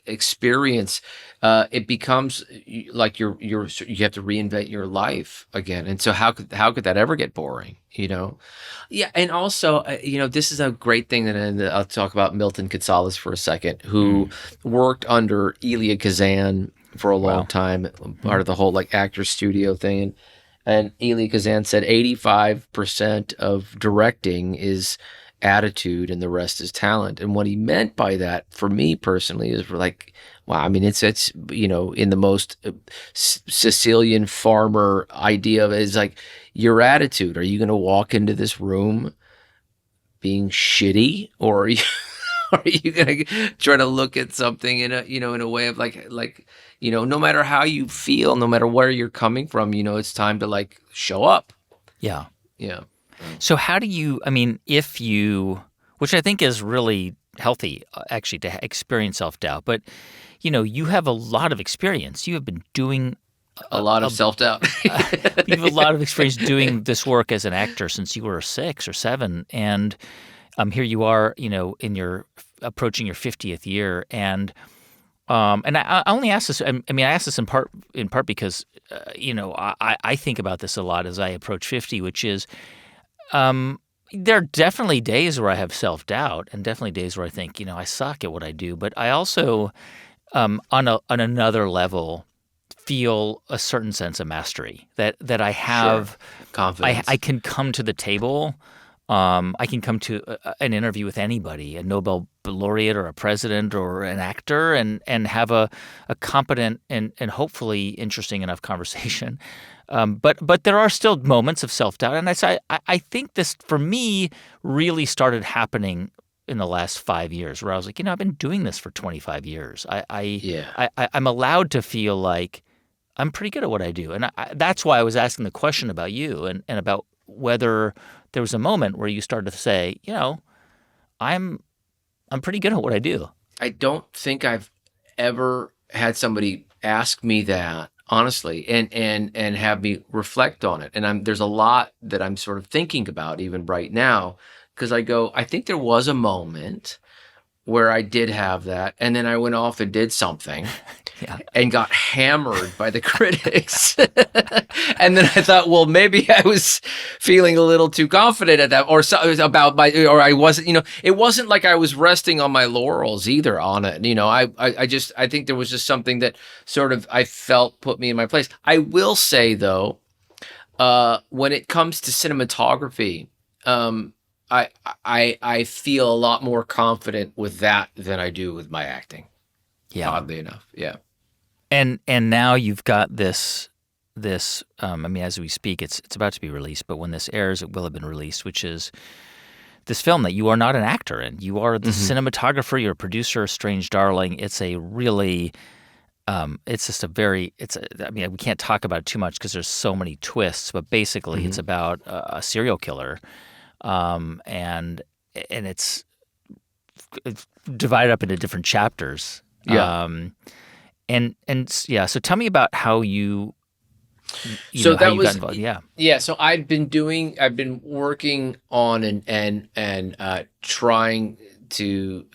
experience, it becomes like you have to reinvent your life again. And so how could that ever get boring? Yeah, and also, this is a great thing, and I'll talk about Milton Gonzalez for a second, who Mm. worked under Elia Kazan for a long Wow. time, part Mm. of the whole like actor studio thing. And Elia Kazan said 85% of directing is attitude, and the rest is talent. And what he meant by that, for me personally, is like, wow, I mean, it's in the most Sicilian farmer idea of it, is like your attitude. Are you going to walk into this room being shitty, or are you are you gonna try to look at something in a way of like no matter how you feel, no matter where you're coming from, it's time to like show up. Yeah. Yeah. So how do you, I mean, if you, which I think is really healthy, actually, to experience self-doubt, but you have a lot of experience. You have been doing A a, lot a of self-doubt. you have a lot of experience doing this work as an actor since you were 6 or 7, and here you are, in your approaching your 50th year, and I only ask this. I mean, I ask this in part because I think about this a lot as I approach 50, which is there are definitely days where I have self doubt, and definitely days where I think I suck at what I do, but I also on another level, feel a certain sense of mastery that I Sure. have. Confidence. I can come to the table. I can come to an interview with anybody, a Nobel laureate or a president or an actor, and have a competent and hopefully interesting enough conversation. But there are still moments of self-doubt. And I think this, for me, really started happening in the last 5 years, where I was like, I've been doing this for 25 years. Yeah. I'm allowed to feel like I'm pretty good at what I do. And that's why I was asking the question about you and about whether there was a moment where you started to say, I'm pretty good at what I do. I don't think I've ever had somebody ask me that honestly and have me reflect on it. And there's a lot that I'm sort of thinking about even right now, because I think there was a moment where I did have that, and then I went off and did something Yeah. and got hammered by the critics. And then I thought, well, maybe I was feeling a little too confident at that, or or I wasn't, it wasn't like I was resting on my laurels either on it. I think there was just something that sort of I felt put me in my place. I will say though, when it comes to cinematography, I feel a lot more confident with that than I do with my acting. Yeah. Oddly enough, yeah. And now you've got this. As we speak, it's about to be released, but when this airs, it will have been released, which is this film that you are not an actor in. You are the cinematographer. You're a producer. Strange Darling. It's a really. It's just a very. We can't talk about it too much because there's so many twists. But basically, it's about a serial killer, and it's divided up into different chapters. Yeah. So tell me about how you So how that you was got involved. Yeah. Yeah. So I've been working on and trying to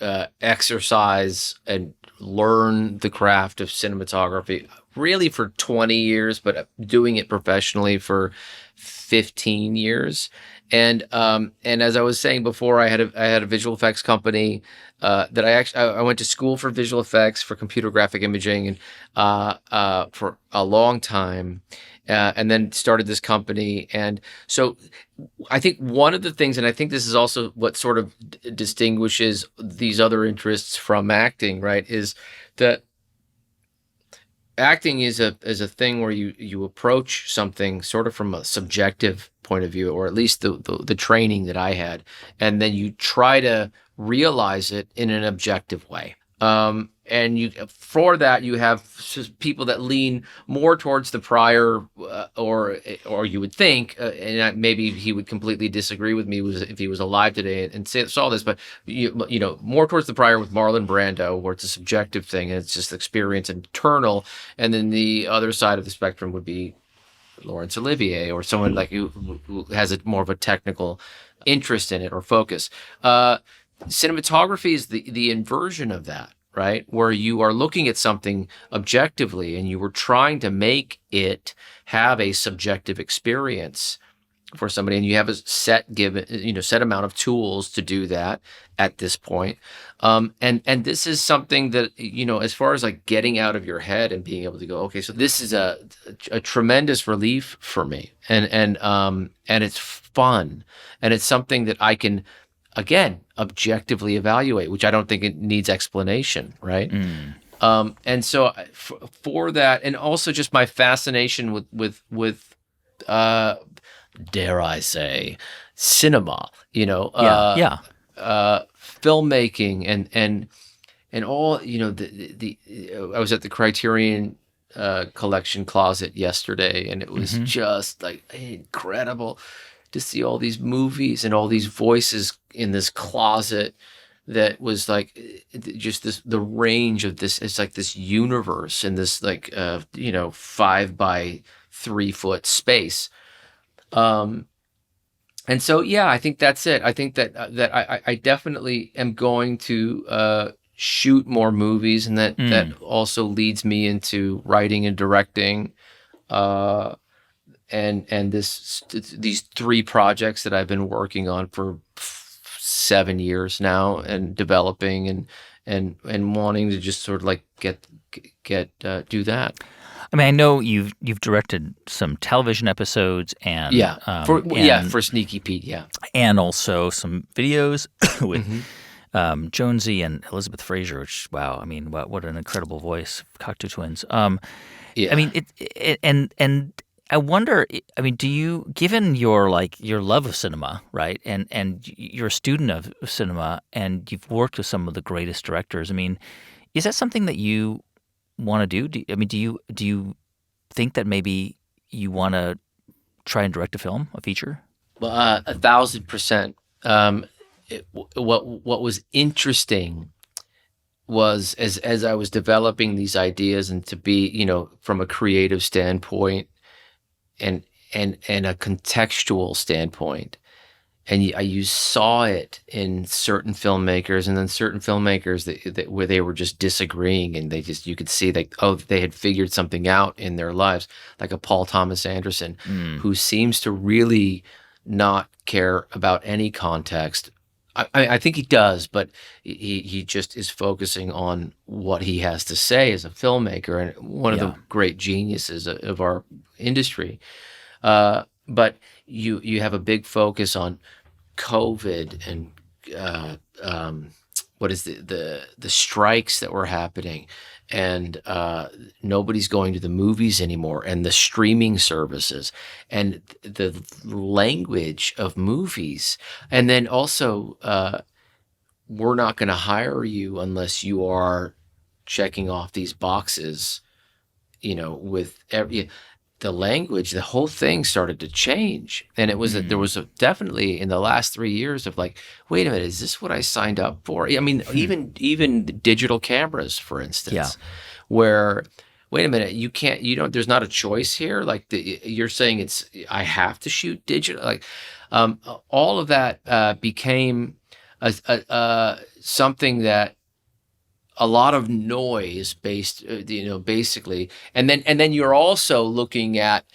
exercise and learn the craft of cinematography really for 20 years, but doing it professionally for 15 years. And as I was saying before, I had a visual effects company that I went to school for visual effects, for computer graphic imaging, and for a long time, and then started this company. And so I think one of the things, and I think this is also what sort of distinguishes these other interests from acting, right, is that acting is a thing where you approach something sort of from a subjective point of view, or at least the training that I had, and then you try to realize it in an objective way. And for that you have people that lean more towards the prior, or you would think, maybe he would completely disagree with me if he was alive today and saw this, but more towards the prior with Marlon Brando, where it's a subjective thing and it's just experience internal, and then the other side of the spectrum would be Laurence Olivier, or someone like who has more of a technical interest in it or focus. Cinematography is the inversion of that, right? Where you are looking at something objectively and you were trying to make it have a subjective experience for somebody, and you have a set amount of tools to do that at this point. And this is something that, as far as like getting out of your head and being able to go, okay, so this is a tremendous relief for me. And it's fun. And it's something that I can, again, objectively evaluate, which I don't think it needs explanation, right? And so for that, and also just my fascination with dare I say, cinema, filmmaking, and all, I was at the Criterion collection closet yesterday, and it was just like incredible to see all these movies and all these voices in this closet that was like just the range of this. It's like this universe in this 5 by 3 foot space. And so, yeah, I think that's it. I think that I definitely am going to shoot more movies, and that also leads me into writing and directing. And these 3 projects that I've been working on for 7 years now, and developing and wanting to just sort of like get do that. I mean, I know you've directed some television episodes and For Sneaky Pete, and also some videos with Mm-hmm. Jonesy and Elizabeth Fraser. Which, wow, I mean, what an incredible voice, Cocteau Twins. Yeah. I mean, and I wonder. I mean, do you, given your love of cinema, right, and you're a student of cinema, and you've worked with some of the greatest directors. I mean, is that something that you want to do? Do you think that maybe you want to try and direct a film, a feature? Well, 1,000%. What was interesting was as I was developing these ideas, and to be, from a creative standpoint and a contextual standpoint, and you saw it in certain filmmakers, and then certain filmmakers that where they were just disagreeing, and you could see that, they had figured something out in their lives, like a Paul Thomas Anderson, who seems to really not care about any context. I think he does, but he just is focusing on what he has to say as a filmmaker, and one of the great geniuses of our industry. But you have a big focus on COVID and what is the strikes that were happening, and nobody's going to the movies anymore, and the streaming services, and the language of movies, and then also we're not going to hire you unless you are checking off these boxes, with the language. The whole thing started to change, and it was there was definitely in the last 3 years of like, wait a minute, is this what I signed up for? I mean, even digital cameras, for instance, where, wait a minute, there's not a choice here. Like you're saying I have to shoot digital. Like all of that became something that, a lot of noise based, basically. And then you're also looking at,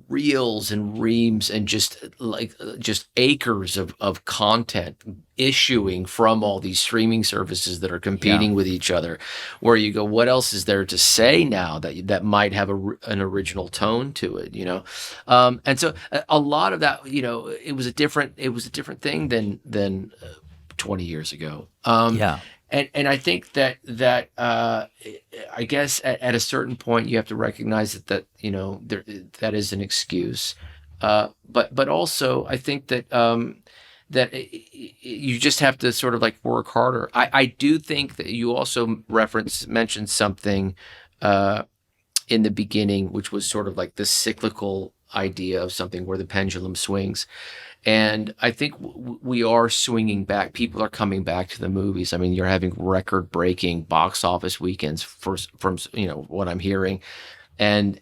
reels and reams and just acres of content issuing from all these streaming services that are competing with each other, where you go, what else is there to say now that might have an original tone to it, and so a lot of that, it was a different thing than 20 years ago. And I think that I guess at a certain point you have to recognize that that is an excuse, but also I think that that you just have to sort of like work harder. I do think that you also mentioned something in the beginning, which was sort of like the cyclical idea of something where the pendulum swings. And I think we are swinging back. People are coming back to the movies. I mean, you're having record-breaking box office weekends from what I'm hearing, and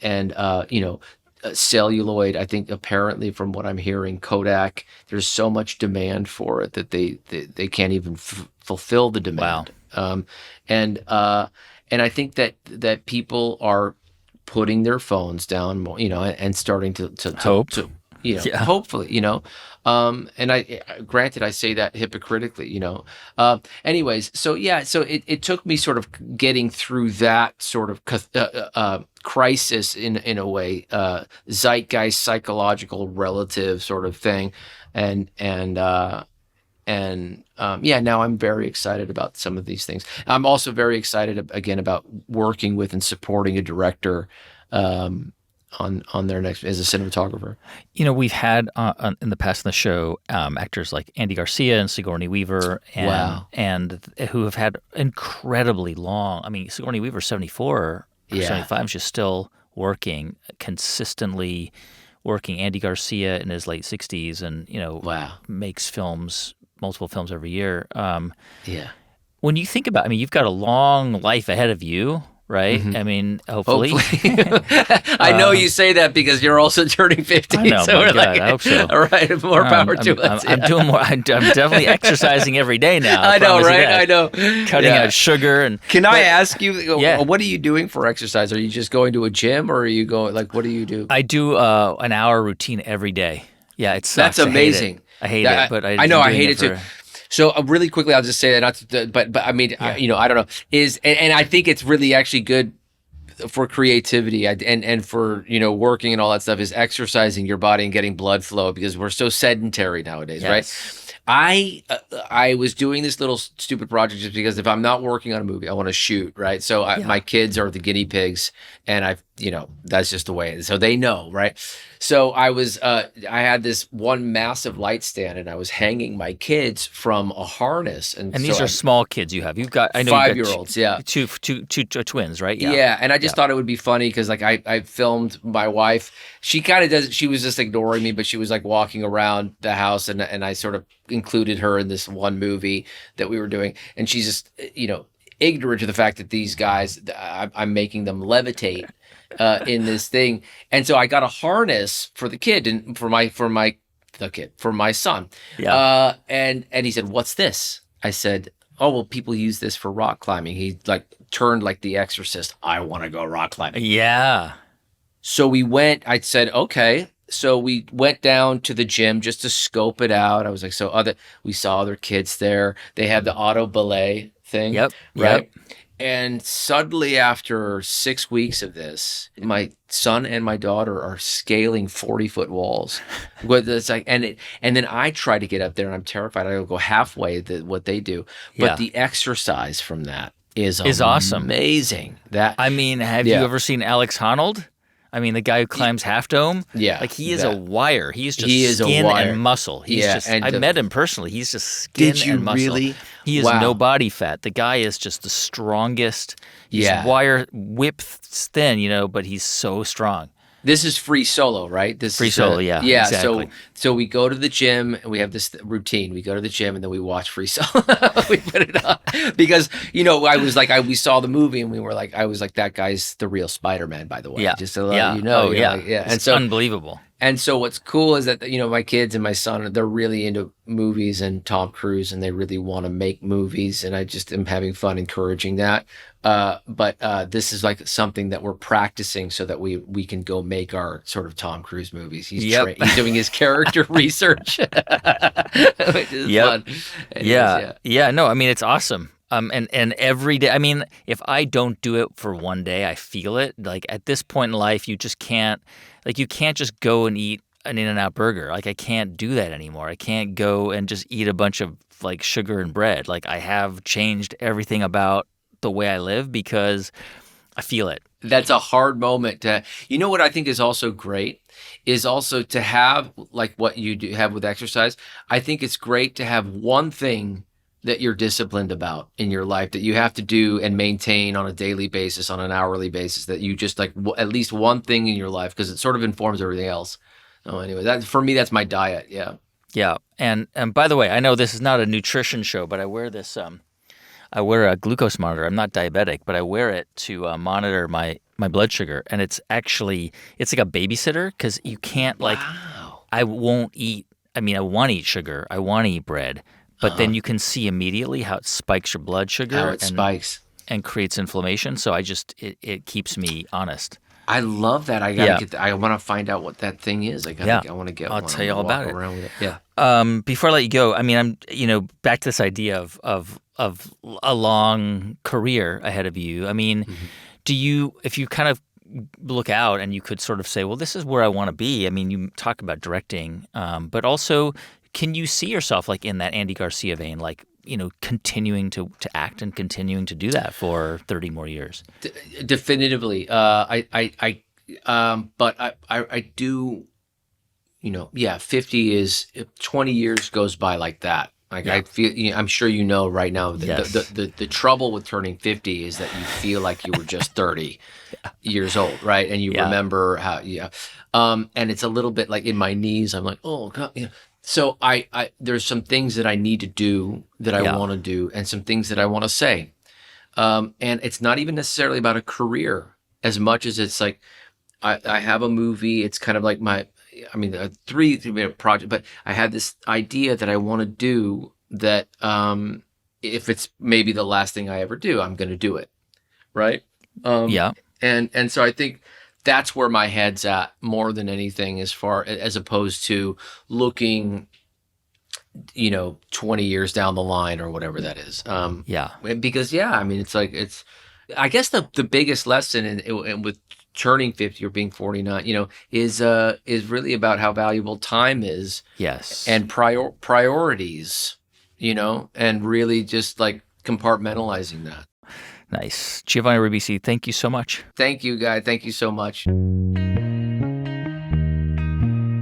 celluloid. I think apparently from what I'm hearing, Kodak. There's so much demand for it that they can't even fulfill the demand. Wow. And I think that people are putting their phones down more, and starting to hope. Hopefully, and granted, I say that hypocritically, anyways. So it took me sort of getting through that sort of crisis in a way, zeitgeist, psychological, relative sort of thing. Now I'm very excited about some of these things. I'm also very excited again about working with and supporting a director, on their next as a cinematographer. We've had in the past in the show actors like Andy Garcia and Sigourney Weaver, and who have had incredibly long. I mean, Sigourney Weaver's 74 or 75. She's still working consistently. Andy Garcia in his late 60s, and makes multiple films every year. When you think about, you've got a long life ahead of you. Right? Mm-hmm. I mean, hopefully. I know you say that because you're also turning 50. I know, so my we're God, I hope so. All right, more power to us. I'm doing more. I'm definitely exercising every day now. I know, right? I know. Cutting out sugar and. Can I ask you? What are you doing for exercise? Are you just going to a gym, or are you going what do you do? I do an hour routine every day. Yeah, it sucks. That's amazing. I hate it, but I know I hate it too. So really quickly, I'll just say that, but I mean, I don't know, and I think it's really actually good for creativity and for working and all that stuff, is exercising your body and getting blood flow, because we're so sedentary nowadays, right? Yes. I was doing this little stupid project just because if I'm not working on a movie, I want to shoot, right? So my kids are the guinea pigs, and that's just the way it is. So they know, right? So I had this one massive light stand, and I was hanging my kids from a harness, and these are small kids you have. I know 5-year-olds, yeah, two twins, right? Yeah, and I just thought it would be funny because like I filmed my wife. She kind of does. She was just ignoring me, but she was like walking around the house, and I sort of included her in this one movie that we were doing, and she's just ignorant to the fact that these guys, I'm making them levitate in this thing. And so I got a harness for the kid and for my son. Yeah. And he said, "What's this?" I said, "Oh, well, people use this for rock climbing." He like turned like the Exorcist. "I want to go rock climbing." Yeah. So I said, "Okay." So we went down to the gym just to scope it out. I was like, we saw other kids there. They had the auto belay thing. Yep. Right. Yep. And suddenly, after 6 weeks of this, my son and my daughter are scaling 40-foot walls. It's like, and then I try to get up there, and I'm terrified. I go halfway what they do, but the exercise from that is awesome, amazing. Have you ever seen Alex Honnold? I mean, the guy who climbs Half Dome. Yeah, like he is a wire. He's just skin and muscle. I met him personally. He's just skin and muscle. Did you really? He has no body fat. The guy is just the strongest. He's wire whip thin, but he's so strong. This is free solo, right? Free solo, yeah. Exactly. So we go to the gym, and we have this routine. We go to the gym, and then we watch free solo. We put it on because I was like, we saw the movie, and we were like, I was like, that guy's the real Spider-Man, by the way. Yeah. Just to let you know. And so unbelievable. And so what's cool is that my kids and my son, they're really into movies and Tom Cruise, and they really want to make movies, and I just am having fun encouraging that. But this is like something that we're practicing so that we can go make our sort of Tom Cruise movies. He's doing his character research, which is fun. Anyways, No, I mean, it's awesome. And every day, I mean, if I don't do it for one day, I feel it. Like at this point in life, you just can't, you can't just go and eat an In-N-Out burger. Like I can't do that anymore. I can't go and just eat a bunch of like sugar and bread. Like I have changed everything about the way I live because I feel it. That's a hard moment to, what I think is also great is also to have like what you do have with exercise. I think it's great to have one thing that you're disciplined about in your life that you have to do and maintain on a daily basis, on an hourly basis, that you just like at least one thing in your life, because it sort of informs everything else. So anyway, for me, that's my diet. Yeah. Yeah. And by the way, I know this is not a nutrition show, but I wear this, I wear a glucose monitor. I'm not diabetic, but I wear it to monitor my blood sugar. And it's like a babysitter because you can't I won't eat. I mean, I want to eat sugar. I want to eat bread. But then you can see immediately how it spikes your blood sugar. How it spikes. And creates inflammation. So it keeps me honest. I love that. I gotta get. I want to find out what that thing is. I want to get. I'll tell you all about it. With it. Yeah. Before I let you go, I mean, I'm back to this idea of a long career ahead of you. I mean, if you kind of look out and you could sort of say, well, this is where I want to be. I mean, you talk about directing, but also, can you see yourself like in that Andy Garcia vein, like, continuing to act and continuing to do that for 30 more years? Definitively. But I do, 50 is 20 years goes by like that. Like I feel, I'm sure right now the trouble with turning 50 is that you feel like you were just 30 years old, right? And you remember how, and it's a little bit like in my knees, I'm like, oh God, So I there's some things that I need to do that I want to do, and some things that I want to say. And it's not even necessarily about a career as much as it's like I have a movie. It's kind of like a 3-minute project, but I have this idea that I want to do that if it's maybe the last thing I ever do, I'm going to do it. Right? And so I think that's where my head's at more than anything, as opposed to looking 20 years down the line or whatever that is. Yeah. Because, yeah, I mean, I guess the biggest lesson in with turning 50 or being 49, is really about how valuable time is. Yes. And priorities, and really just like compartmentalizing that. Nice. Giovanni Ribisi, thank you so much. Thank you, Guy. Thank you so much.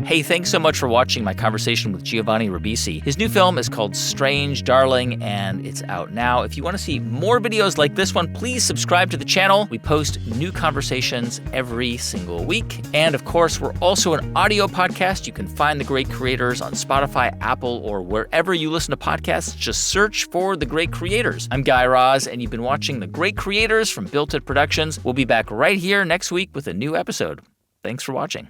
Hey, thanks so much for watching my conversation with Giovanni Ribisi. His new film is called Strange Darling, and it's out now. If you want to see more videos like this one, please subscribe to the channel. We post new conversations every single week. And of course, we're also an audio podcast. You can find The Great Creators on Spotify, Apple, or wherever you listen to podcasts. Just search for The Great Creators. I'm Guy Raz, and you've been watching The Great Creators from Built It Productions. We'll be back right here next week with a new episode. Thanks for watching.